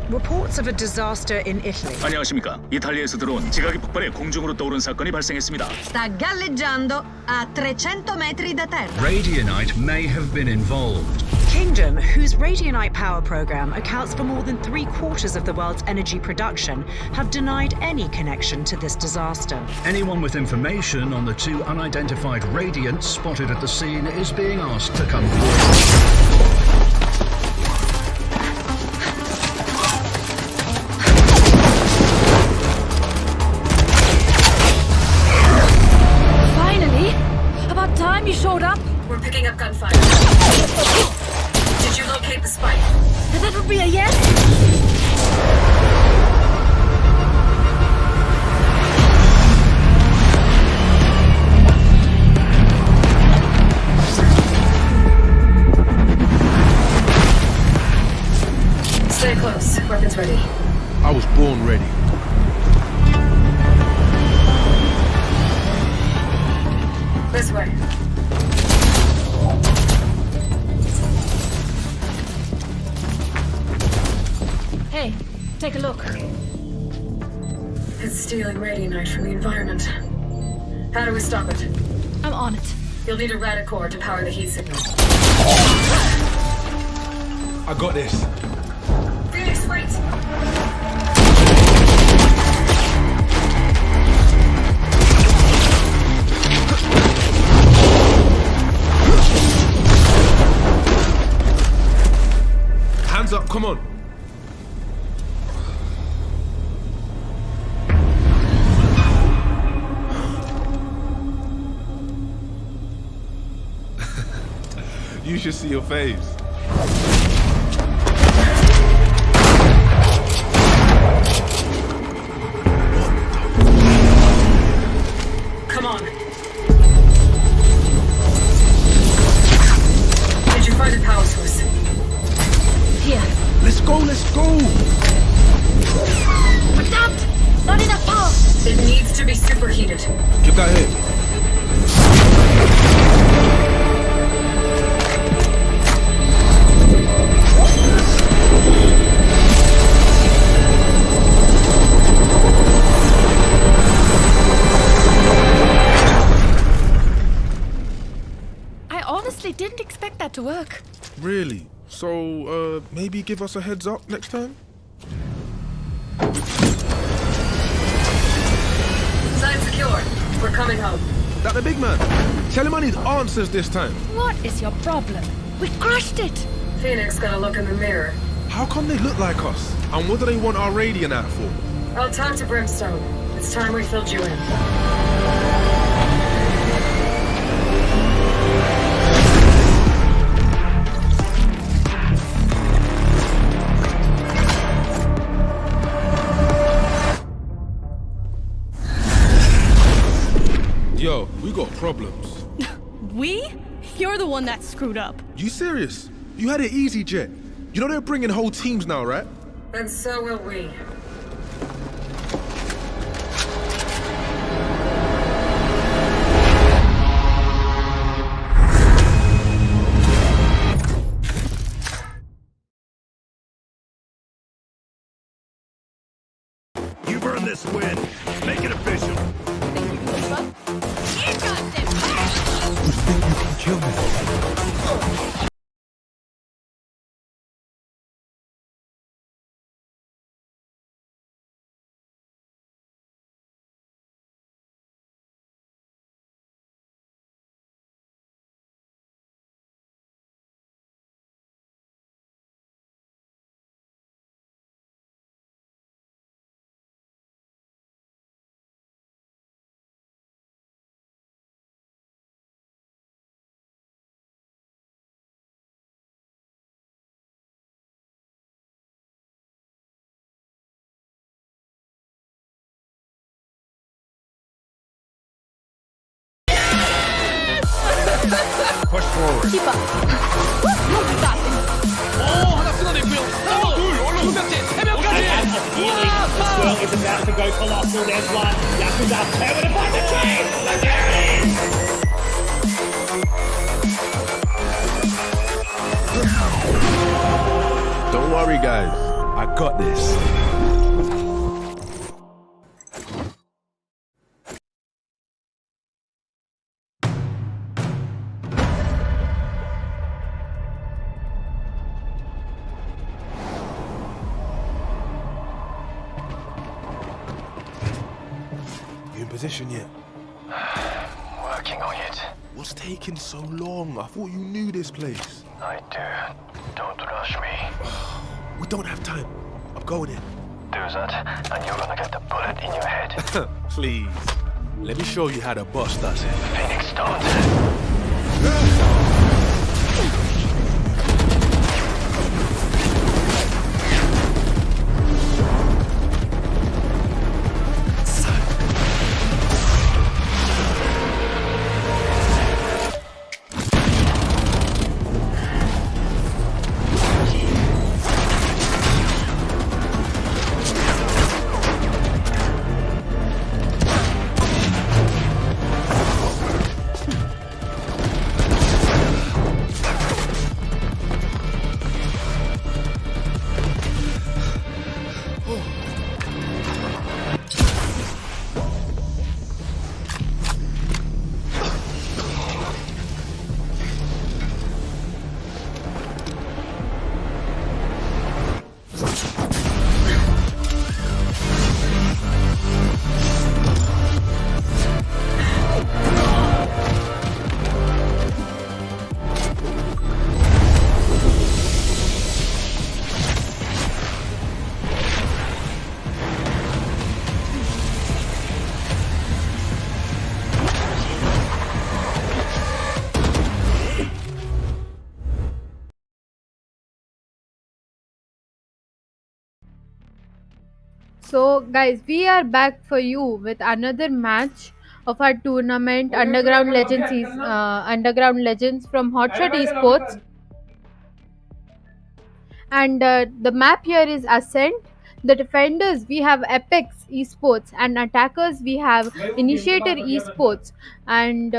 Reports of a disaster in Italy. 안녕하십니까. 이탈리아에서 들어온 지각이 폭발해 공중으로 떠오른 사건이 발생했습니다. Sta galleggiando a 300 metri da terra. Radionite may have been involved. Kingdom, whose Radionite power program accounts for more than 3/4 of the world's energy production, have denied any connection to this disaster. Anyone with information on the two unidentified radiants spotted at the scene is being asked to come forward. You showed up? We're picking up gunfire. Did you locate the spike? That would be a yes? Stay close. Weapons ready. I was born ready. This way. Hey, take a look. It's stealing radionite from the environment. How do we stop it? I'm on it. You'll need a radicore to power the heat signal. I got this. Phoenix, wait! hands up, come on. You should see your face. Come on. Did you find a power source? Here. Let's go, let's go! But not enough power. It needs to be superheated. Give that here. I honestly didn't expect that to work. Really? So, maybe give us a heads up next time? Side secure. We're coming home. That the big man. Tell him I need answers this time. What is your problem? We crushed it. Phoenix got a look in the mirror. How come they look like us? And what do they want our radiant at for? I'll talk to Brimstone. It's time we filled you in. Yo, we got problems. We? You're the one that screwed up. You serious? You had it easy, Jet. You know they're bringing whole teams now, right? And so will we. You've earned this win. Make it official. Push forward. Keep up. 하나 끊어냈고요. 하나, 둘, 두 명째, 세 명까지. This girl is about to go colossal. There's one. Yakuza over to find the train. But there it is. Don't worry, guys. I got this. You in position yet? Working on it. What's taking so long? I thought you knew this place. I do. Don't rush me. We don't have time. I'm going in. Do that, and you're gonna get the bullet in your head. Please. Let me show you how the boss does it. Phoenix, don't. So, guys, we are back for you with another match of our tournament, Underground Legends from Hotshot Esports, and the map here is Ascent. The defenders we have Apex Esports, and attackers we have Initiator Esports. And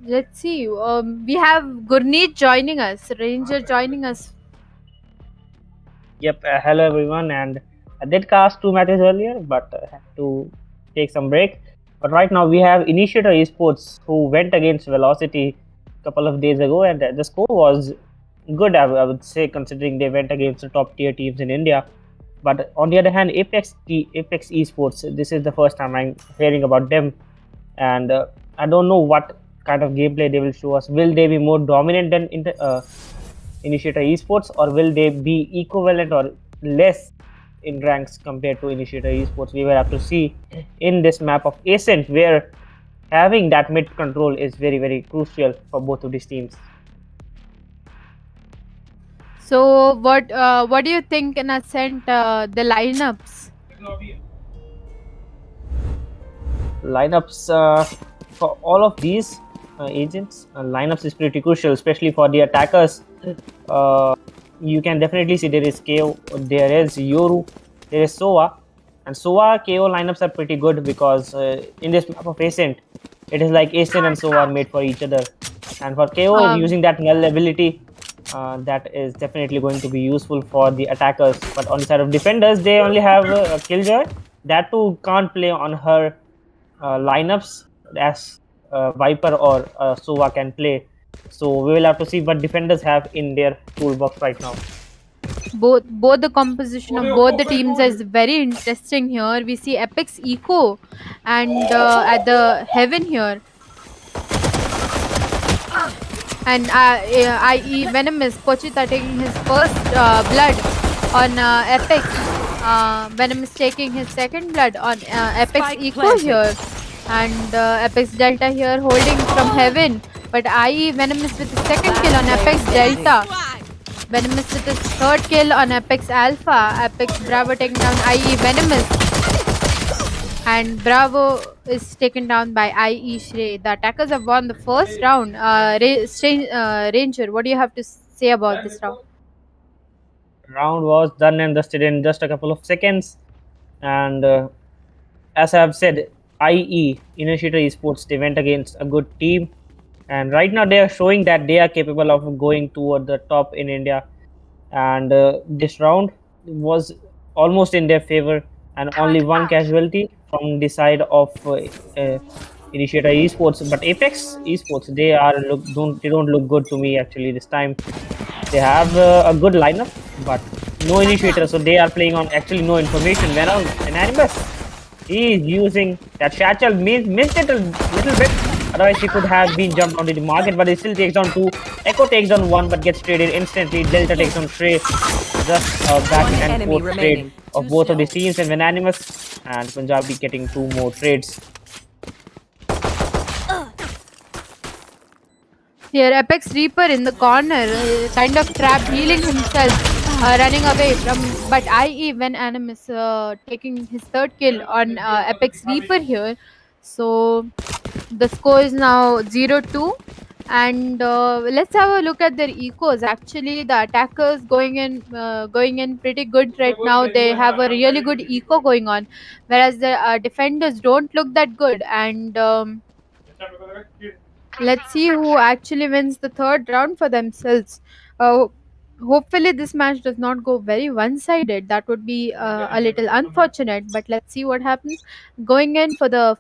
let's see, we have Gurneet joining us, Ranger joining us. Yep, hello everyone, and I did cast 2 matches earlier, but had to take some break. But right now we have Initiator Esports who went against Velocity a couple of days ago, and the score was good, I would say, considering they went against the top tier teams in India. But on the other hand, Apex Esports, this is the first time I'm hearing about them, and I don't know what kind of gameplay they will show us. Will they be more dominant than Initiator Esports, or will they be equivalent or less in ranks compared to Initiator Esports? We will have to see in this map of Ascent, where having that mid control is very, very crucial for both of these teams. So, what do you think in Ascent, the lineups? Lineups for all of these agents, lineups is pretty crucial, especially for the attackers. You can definitely see there is KO, there is Yoru, there is Sova, and Sova KO lineups are pretty good because in this map of Ascent, it is like Ascent and Sova are made for each other. And for KO, using that null ability, that is definitely going to be useful for the attackers. But on the side of defenders, they only have a Killjoy. That too can't play on her lineups as Viper or Sova can play. So we will have to see what defenders have in their toolbox right now. Both the composition of both the teams is very interesting here. We see Apex Eco and at the Heaven here, and i.e. Venomous Pochita taking his first blood on Apex. Venomous taking his second blood on Apex Eco here, and Apex Delta here holding from Heaven. But IE Venomous with the second kill on Apex Delta. Venomous with his third kill on Apex Alpha. Apex Bravo taking down IE Venomous. And Bravo is taken down by IE Shrey. The attackers have won the first round. Ranger, what do you have to say about this round? Round was done and dusted in just a couple of seconds. And as I have said, IE, Initiator Esports, they went against a good team. And right now they are showing that they are capable of going toward the top in India. And this round was almost in their favor, and only one casualty from the side of Initiator Esports. But Apex Esports, they don't look good to me actually this time. They have a good lineup, but no Initiator, so they are playing on actually no information. Venom Anonymous, he is using that satchel, missed it a little bit. Otherwise, he could have been jumped onto the market, but he still takes down 2. Echo takes down 1, but gets traded instantly. Delta takes down Shrey. Just a back and forth trade of both of the teams, and Venanimous and Punjabi getting 2 more trades. Here, Apex Reaper in the corner, kind of trapped, healing himself, running away from. But IE Venanimous taking his third kill on Apex Reaper here. So the score is now 0-2, and let's have a look at their ecos. Actually, the attackers going in pretty good right now. They have a really good eco going on, whereas the defenders don't look that good. And let's see who actually wins the third round for themselves. Hopefully this match does not go very one-sided. That would be a little unfortunate, but let's see what happens. Going in for the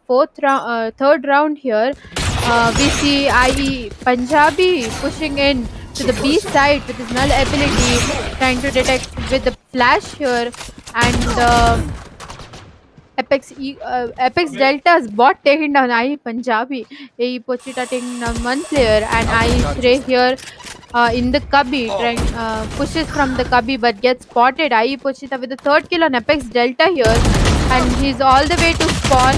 third round here, we see IE Punjabi pushing in to the B side with his null ability, trying to detect with the flash here, and Apex Delta's bot taking down IE Punjabi. AE Pochita taking down one player, and IE Shrey here in the cubby, pushes from the cubby but gets spotted. IE Pochita with the third kill on Apex Delta here, and he's all the way to spawn.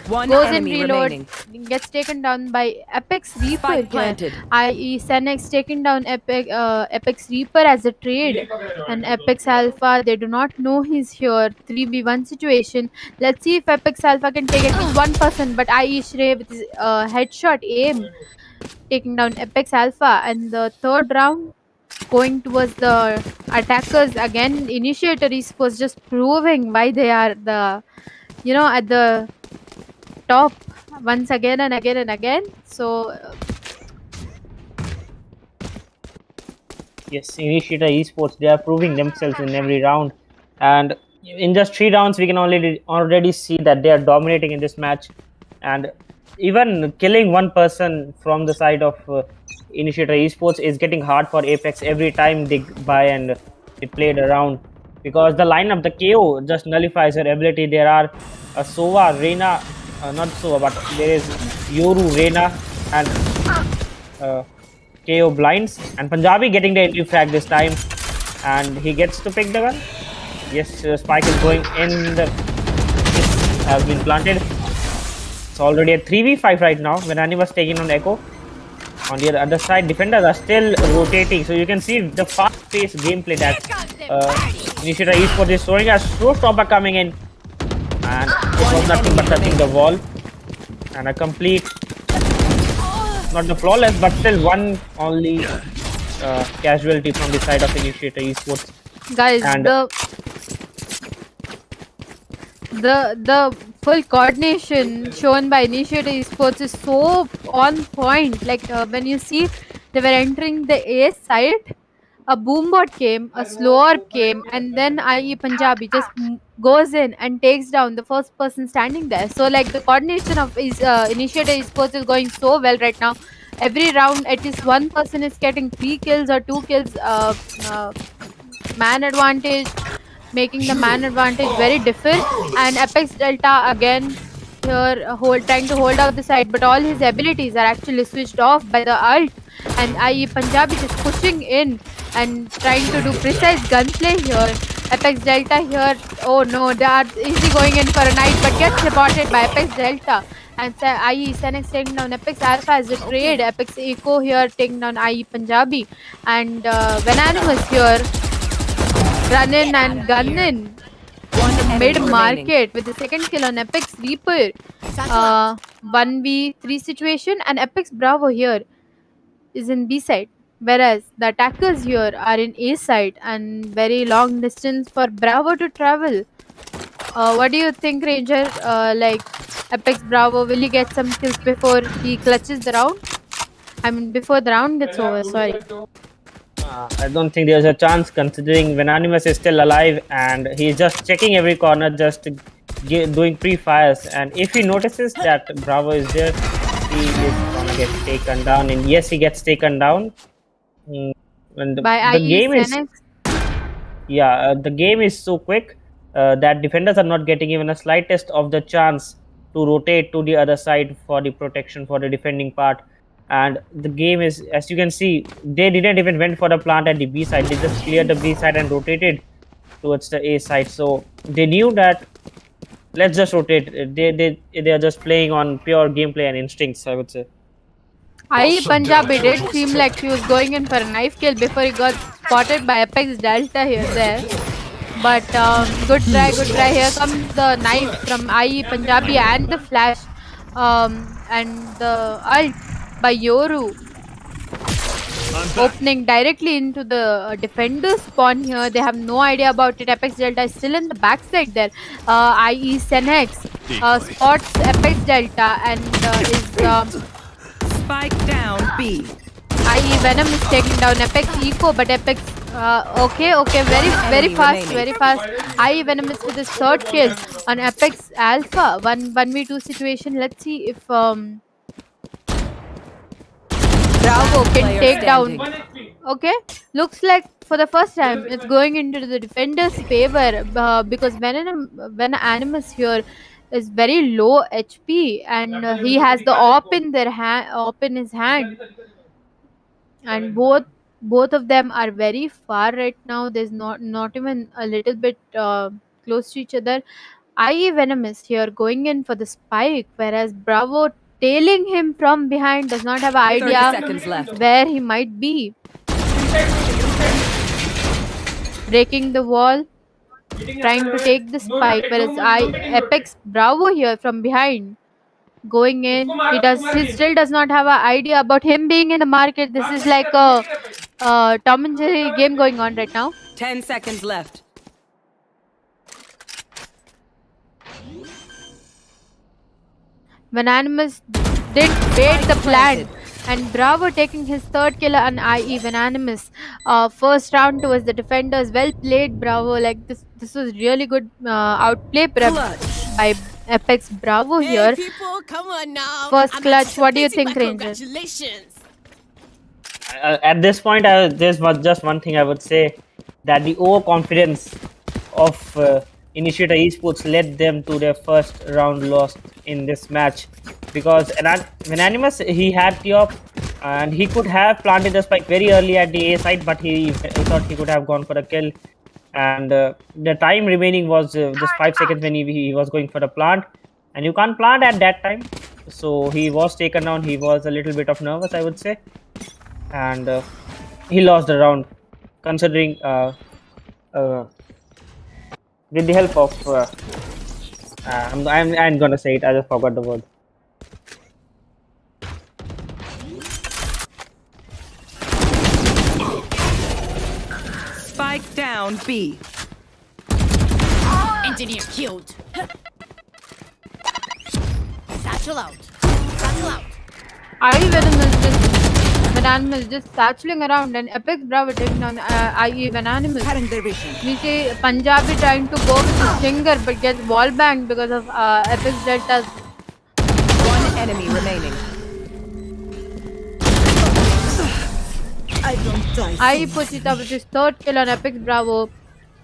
One goes in enemy reload, remaining. gets taken down by Apex Reaper Spike here. planted. I.e. Senex taking down Apex Reaper as a trade, and Apex Alpha, they do not know he's here. 3v1 situation. Let's see if Apex Alpha can take at least one person, but I.e. Shrey with his headshot aim taking down Apex Alpha. And the third round going towards the attackers again. Initiator Esports just proving why they are the, at the top once again and again and again. So Yes, Initiator Esports, they are proving themselves in every round, and in just 3 rounds, we can already see that they are dominating in this match, and even killing one person from the side of Initiator Esports is getting hard for Apex every time they buy and they played around, because the lineup, the KO just nullifies her ability. There are Sova, Reina, not Sova, but there is Yoru, Reina, and KO blinds, and Punjabi getting the entry frag this time, and he gets to pick the gun. Yes, Spike is going in. The this has been planted. It's already a 3v5 right now. When Animus taking on Echo. On the other side, defenders are still rotating, so you can see the fast-paced gameplay that Initiator Esports is showing us. Showstopper coming in, and it was nothing but touching the wall, and a complete, not the flawless, but still one only casualty from the side of Initiator Esports. Guys, and the full coordination shown by Initiator Esports is so on point. Like when you see they were entering the A site, a boombot came, a slower came, and then IE Punjabi just goes in and takes down the first person standing there. So like the coordination of Initiator Esports is going so well right now. Every round, at least one person is getting 3 kills or 2 kills. Man advantage, making the man advantage very difficult. And Apex Delta again here trying to hold out the side, but all his abilities are actually switched off by the ult. And IE Punjabi just pushing in and trying to do precise gunplay here. Apex Delta here, oh no, they are easy going in for a knife, but gets reported by Apex Delta. And IE Senex taking down Apex Alpha as a trade. Apex Eco here taking down IE Punjabi. And Venanimous here run in and gun in mid market with the second kill on Apex Reaper. 1v3 situation, and Apex Bravo here is in B side, whereas the attackers here are in A side, and very long distance for Bravo to travel. What do you think, Ranger? Like Apex Bravo, will he get some kills before he clutches the round? I mean, before the round gets over. Sorry. I don't think there's a chance, considering Venanimous is still alive and he's just checking every corner, just doing pre-fires. And if he notices that Bravo is there, he is gonna get taken down. And yes, he gets taken down. And the game is, the game is so quick that defenders are not getting even a slightest of the chance to rotate to the other side for the protection, for the defending part. And the game is, as you can see, they didn't even went for the plant at the B side. They just cleared the B side and rotated towards the A side. So they knew that let's just rotate. They are just playing on pure gameplay and instincts, I would say. IE Punjabi did seem like he was going in for a knife kill before he got spotted by Apex Delta here there. But good try. Here comes the knife from IE Punjabi and the flash and the ult by Yoru, opening directly into the defender spawn here. They have no idea about it. Apex Delta is still in the backside there. IE Senex spots Apex Delta and is spike down B. IE Venom is taking down Apex Eco, but Apex okay, very fast. IE Venom is with his third kill on Apex Alpha. 1v2 situation. Let's see if Bravo can take down. Okay, looks like for the first time it's going into the defender's favor because Venanimous here is very low HP and he has the op in his hand, and both of them are very far right now. There's not even a little bit close to each other. IE Venomous here going in for the spike, whereas Bravo tailing him from behind does not have an 30 idea seconds left. where he might be. Breaking the wall, trying to take the spike, whereas Apex Bravo here from behind going in. He still does not have an idea about him being in the market. This is like a Tom and Jerry game going on right now. 10 seconds left. Venanimous didn't bait the plan, and Bravo taking his third kill on IE Venanimous. First round towards the defenders. Well played, Bravo. Like this was really good outplay by Apex Bravo here. People, come on now. First clutch. What do you think, Ranger? Congratulations. At this point, there's just one thing I would say, that the overconfidence of Initiator Esports led them to their first round loss in this match, because Venanimous, he had the op and he could have planted the spike very early at the A side, but he thought he could have gone for a kill, and the time remaining was just 5 seconds when he was going for the plant, and you can't plant at that time, so he was taken down. He was a little bit of nervous, I would say, and he lost the round, considering with the help of I'm gonna say it, I just forgot the word. Spike down B. Engineer killed. Satchel out. Satchel out. IE Venanimous just satcheling around, and Apex Bravo taking down IE Venanimous. We see Punjabi trying to go with the stinger but gets wall banged because of Apex Delta's. One enemy remaining. I don't die. IE Pochita with his third kill on Apex Bravo,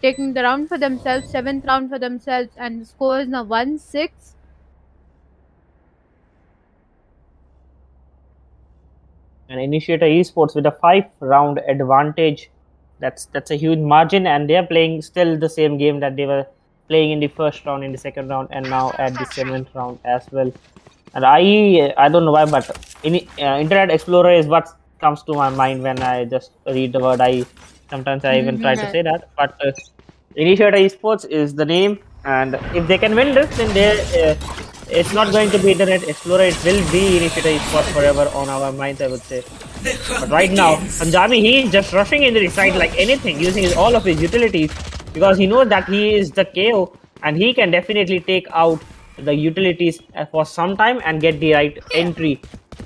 taking the round for themselves, 7th round for themselves, and the score is now 1-6. And Initiator Esports with a 5-round advantage. That's a huge margin, and they're playing still the same game that they were playing in the first round, in the second round, and now at the 7th round as well. And I don't know why, but Internet Explorer is what comes to my mind when I just read the word IE. Sometimes I even try to say that, but Initiator Esports is the name, and if they can win this, then it's not going to be Internet Explorer, it will be Initiator Esports forever on our minds, I would say. But right now, Punjabi, he is just rushing into the side like anything, using all of his utilities, because he knows that he is the KO, and he can definitely take out the utilities for some time and get the right entry.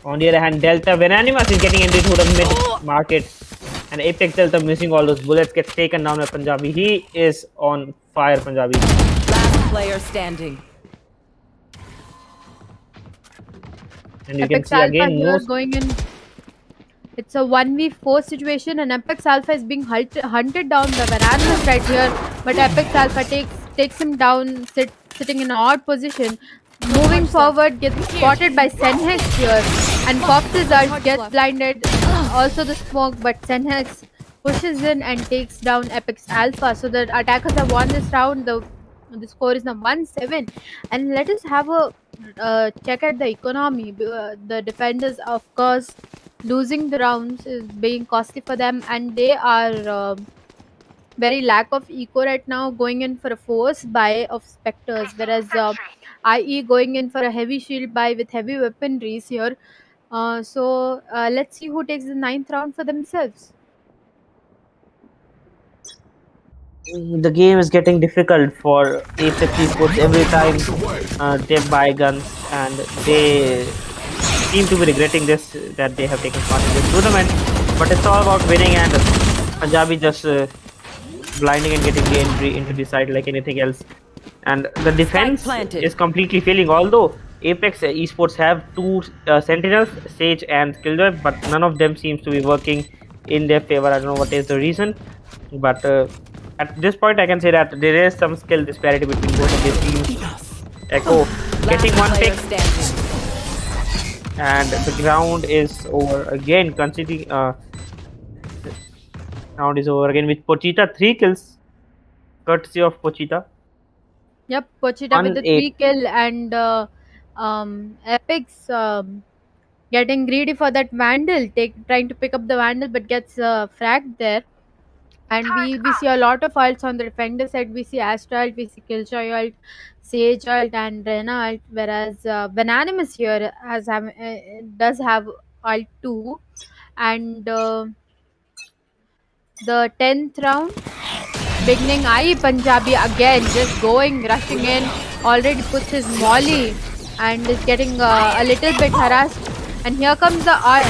On the other hand, Delta Venanimous is getting into the mid market, and Apex Delta missing all those bullets, gets taken down by Punjabi. He is on fire, Punjabi. Last player standing. And you Apex can see again, Alpha going in. It's a 1v4 situation, and Apex Alpha is being hunted down by Venanimous right here, but Apex Alpha takes him down, sitting in an odd position. Moving forward, gets spotted by Senhex here, and pops his ult, gets blinded. Also the smoke, but Senhex pushes in and takes down Apex Alpha. So the attackers have won this round. The score is now 1-7, and let us have a check at the economy. The defenders, of course, losing the rounds is being costly for them, and they are very lack of eco right now, going in for a force buy of Spectres, whereas IE going in for a heavy shield buy with heavy weaponries here. So let's see who takes the 9th round for themselves. The game is getting difficult for Apex Esports every time they buy guns, and they seem to be regretting this, that they have taken part in this tournament. But it's all about winning, and Punjabi just blinding and getting the entry into the side like anything else. And the defense is completely failing, although Apex Esports have 2 Sentinels, Sage and Killjoy, but none of them seems to be working in their favor. I don't know what is the reason, but at this point I can say that there is some skill disparity between both of these teams. Echo getting one pick, and the round is over again, considering round is over again with Pochita, 3 kills courtesy of Pochita. Yep, Pochita with the 3 1-8. kill, and Epic's getting greedy for that Vandal, trying to pick up the Vandal, but gets fragged there. And we see a lot of ults on the defender side. We see Astra ult, we see Killjoy ult, Sage ult, and Rena ult, whereas Bananimus here does have ult too. And the 10th round beginning, Punjabi again just rushing in, already puts his molly and is getting a little bit harassed. And here comes the ult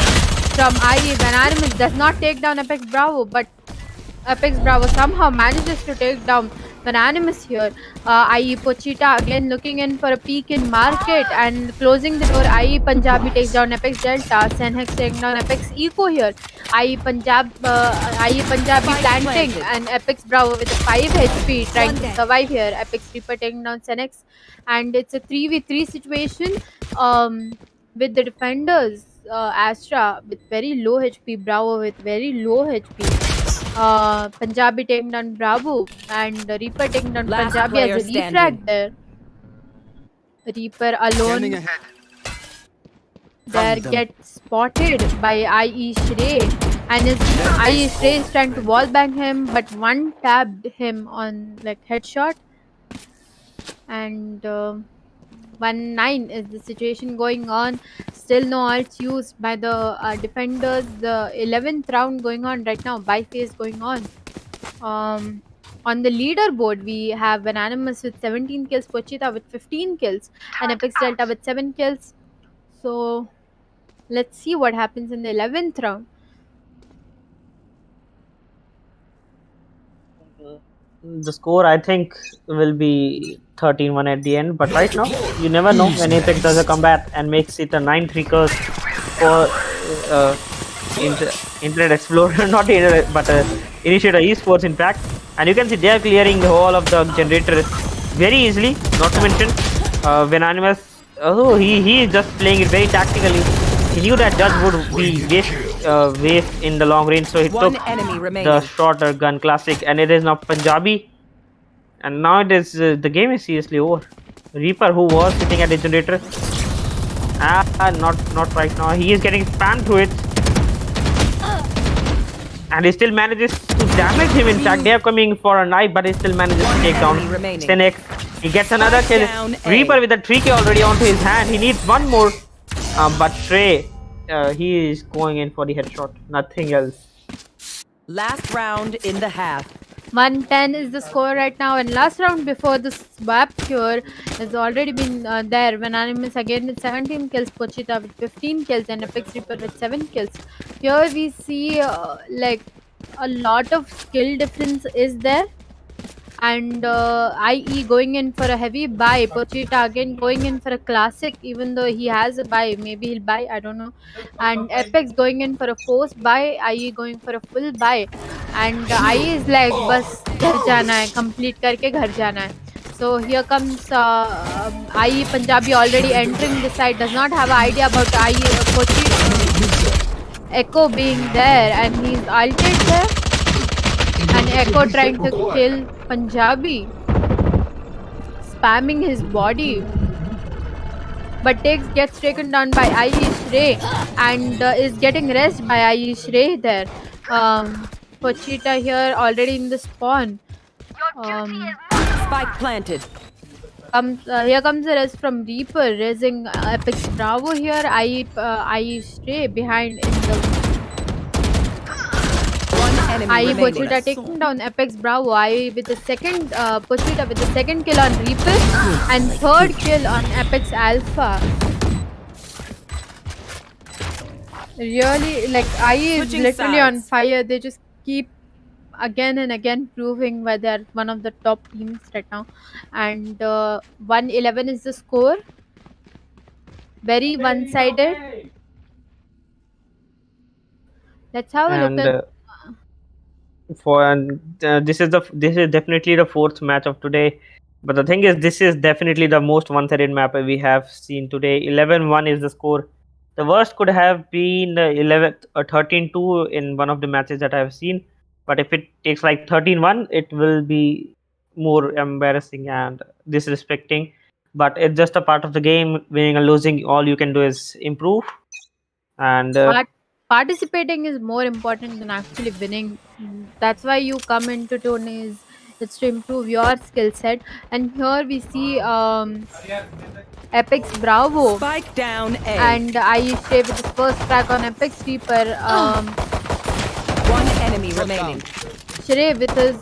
from Bananimus does not take down Apex Bravo, but Apex Bravo somehow manages to take down Bananimus here. Pochita again looking in for a peek in market and closing the door. Punjabi takes down Apex Delta. Senhex taking down Apex Eco here. Punjabi planting and Apex Bravo with a 5 HP trying to survive here. Apex Reaper taking down Senhex, and it's a 3v3 situation with the defenders. Astra with very low HP, Bravo with very low HP. Punjabi taking down Bravo, and Reaper taking down Last Punjabi player as a standing. refrag there. Reaper alone there gets spotted by IE Shrey, and IE Shrey is trying to wallbang him, but one tabbed him on like headshot, and 1-9 is the situation going on. Still no ults used by the defenders. The 11th round going on right now. Buy phase going on. On the leaderboard, we have Anonymous with 17 kills, Pochita with 15 kills, and Apex Delta with 7 kills. So let's see what happens in the 11th round. The score, I think, will be 13-1 at the end. But right now, you never know when Apex does a comeback and makes it a 9-3 curse for Internet Explorer, not Internet, but Initiator Esports, in fact. And you can see they are clearing the whole of the generator very easily. Not to mention, when Animus, he is just playing it very tactically. He knew that Judge would be waste in the long range, so he took the shorter gun classic, and it is now Punjabi. And now it is the game is seriously over. Reaper, who was sitting at the generator, not right now. He is getting spammed through it, and he still manages to damage him. In fact, they are coming for a knife, but he still manages to take down Stenex. He gets another kill. Reaper with a 3k already onto his hand. He needs one more. But Shrey, he is going in for the headshot, nothing else. Last round in the half. 110 is the score right now, and last round before the swap here has already been there. Anonymous again with 17 kills, Pochita with 15 kills, and Apex Reaper with 7 kills. Here we see like a lot of skill difference is there. And IE going in for a heavy buy. Pochita again going in for a classic, even though he has a buy. Maybe he'll buy, I don't know. And Apex going in for a forced buy. IE going for a full buy. And IE is like, bas ghar jana hai, complete karke ghar jana hai. So here comes IE Punjabi already entering the side. Does not have an idea about IE Pochita Echo being there, and he's ulted there. And Echo trying to kill Punjabi, spamming his body, but gets taken down by IE Shrey, and is getting rest by IE Shrey there. Pochita here already in the spawn. Spike planted. Here comes the rest from Reaper, raising Apex Bravo here. IE Shrey behind in the IE Pochita taking down Apex Bravo. IE with the second Pochita with the second kill on Reaper and third kill on Apex Alpha. Really, like IE is literally on fire. They just keep again and again proving why they're one of the top teams right now. And 111 is the score. Very one-sided. Let's have a look at. This is definitely the fourth match of today, but the thing is, this is definitely the most one-sided map we have seen today. 11-1 is the score. The worst could have been 11 or 13-2 in one of the matches that I have seen, but if it takes like 13-1, it will be more embarrassing and disrespecting. But it's just a part of the game. Winning and losing, all you can do is improve. And Participating is more important than actually winning. That's why you come into tourneys. It's to improve your skill set. And here we see Epic's Bravo. Spike down A. And I stay with his first track on Epic's Reaper. One enemy remaining. Shrey with his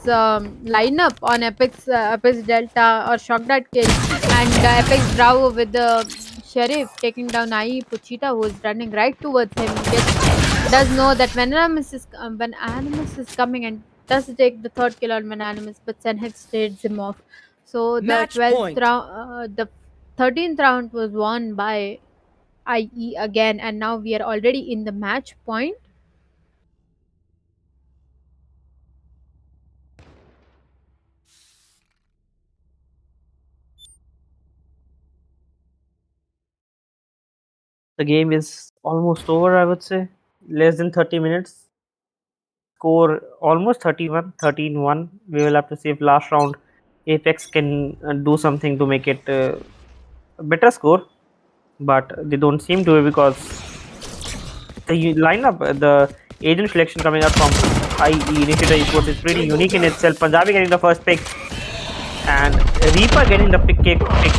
lineup on Epic's Delta or Shock that kill, and Epic's Bravo with the Sheriff taking down IE Puchita, who is running right towards him. Does know that when Animus is coming, and does take the third kill on Venanimus, but Senhex trades him off. So the Match 12th point. round, the 13th round was won by IE again, and now we are already in the match point. the game is almost over, I would say. Less than 30 minutes. Score almost 31, 13-1. We will have to see if last round Apex can do something to make it a better score. But they don't seem to, because the lineup, the agent selection coming up from IE Initiative Esports is pretty unique in itself. Punjabi getting the first pick and Reaper getting the pick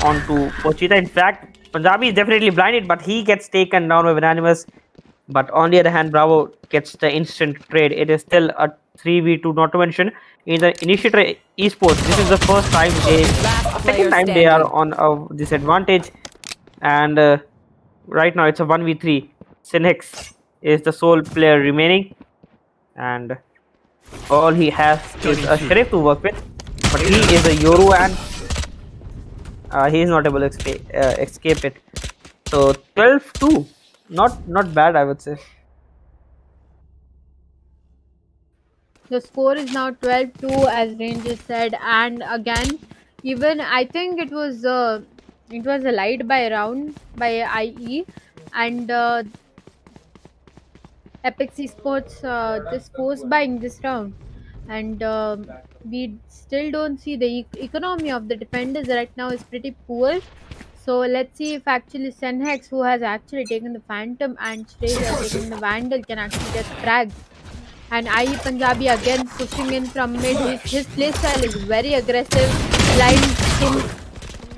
onto Pochita. In fact, Punjabi is definitely blinded, but he gets taken down by Venanimous. But on the other hand, Bravo gets the instant trade. It is still a 3v2, not to mention in the Initiative Esports. This is the first time second time they are on a disadvantage, and right now it's a 1v3. Synex is the sole player remaining, and all he has is a Sheriff to work with. But he is a Yoru, and he is not able to escape it. So 12-2, not bad, I would say. The score is now 12-2, as Ranger said, and again, even I think it was a light by round by IE, and Apex Esports just force buying this round, and we still don't see the economy of the defenders right now is pretty poor. So let's see if actually Senhex, who has actually taken the Phantom, and Shrey, who has taken the Vandal, can actually get fragged. And IE Punjabi again pushing in from mid. His playstyle is very aggressive.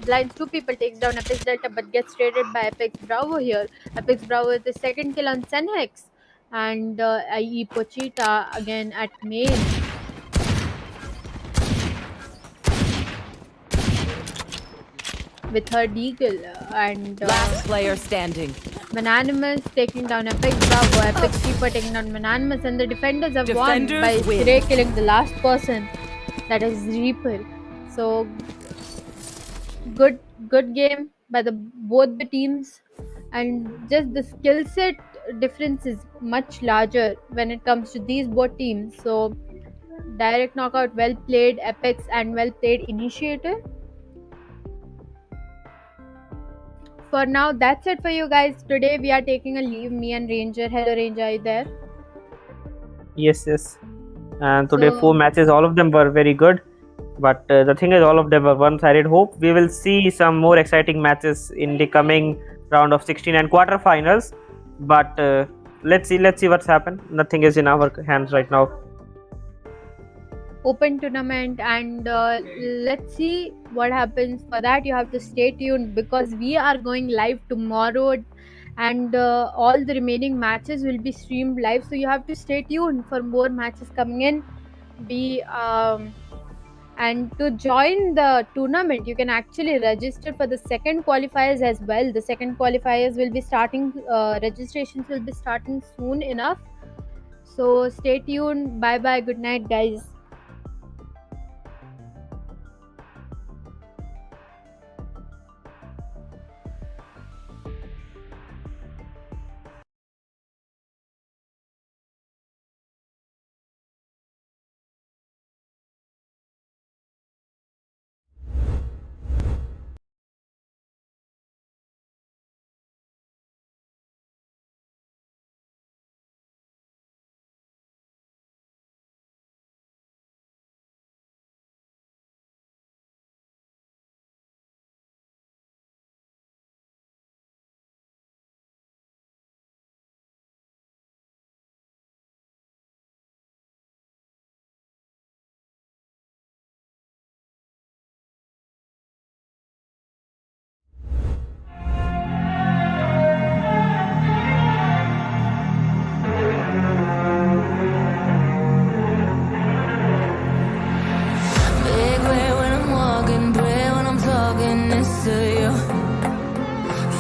Blinds two people, takes down Apex Delta, but gets traded by Apex Bravo here. Apex Bravo with the second kill on Senhex. And IE Pochita again at main. With her deagle, and last player standing. Mananimus taking down Apex Bravo, Apex Keeper taking down Mananimus, and the defenders have won by Shrey killing the last person, that is Reaper. So good game by both the teams, and just the skill set difference is much larger when it comes to these both teams. So direct knockout, well played Apex, and well played Initiator. For now, that's it for you guys. Today we are taking a leave, me and Ranger. Hello Ranger, are you there? Yes. And today 4 matches, all of them were very good. But the thing is, all of them were one-sided. Hope we will see some more exciting matches in the coming round of 16 and quarterfinals. But let's see what's happened. Nothing is in our hands right now. Open tournament, and let's see what happens. For that, you have to stay tuned, because we are going live tomorrow, and all the remaining matches will be streamed live. So you have to stay tuned for more matches coming in. And to join the tournament, you can actually register for the second qualifiers as well. The second qualifiers will be starting, registrations will be starting soon enough. So stay tuned. Bye bye. Good night, guys.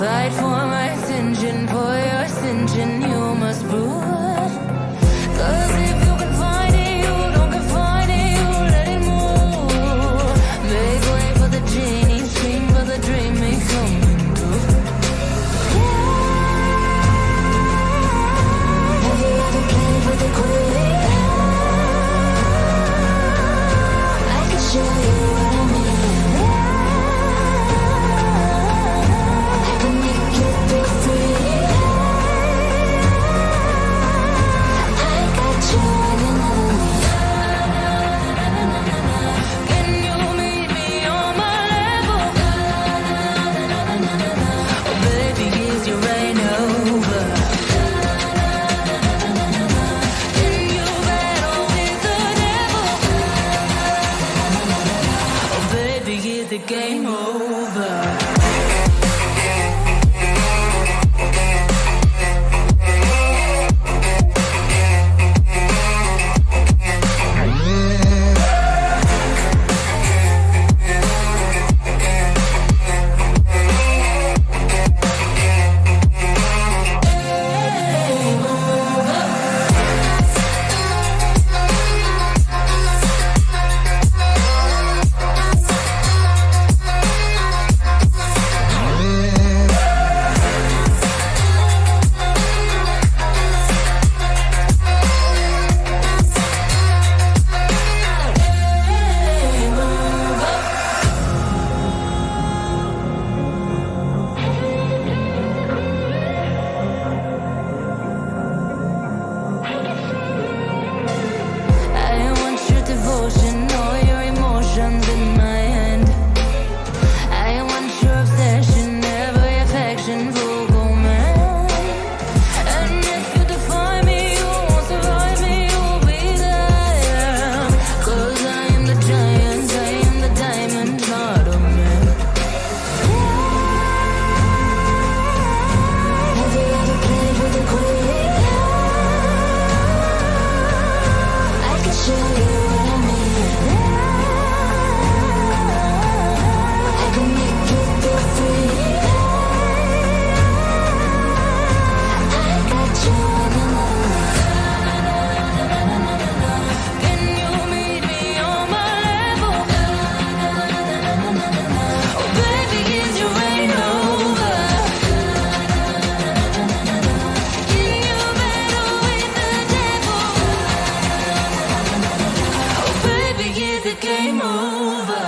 Fight for my ascension, for your ascension, you must prove it. 'Cause if you can find it, you don't confine it, you let it move. Make way for the genie, scream for the dream may come true. Have you ever played with a queen? I can show you what I mean. I can make you feel free. I got you in another me. Can you meet me on my level? Oh baby, is your reign over? Can you battle with the devil? Oh baby, is the game over? I want your devotion, all your emotions in my hand. I want your obsession, every affection, full man. And if you defy me, you won't survive me, you'll be there. 'Cause I am the giant, I am the diamond, not a man. Have you ever played with a queen? I can show you what I mean. I can make you feel free. I got you in another. Can you meet me on my level? Oh baby, is your reign over? Can you battle with the devil? Oh baby, is the game over?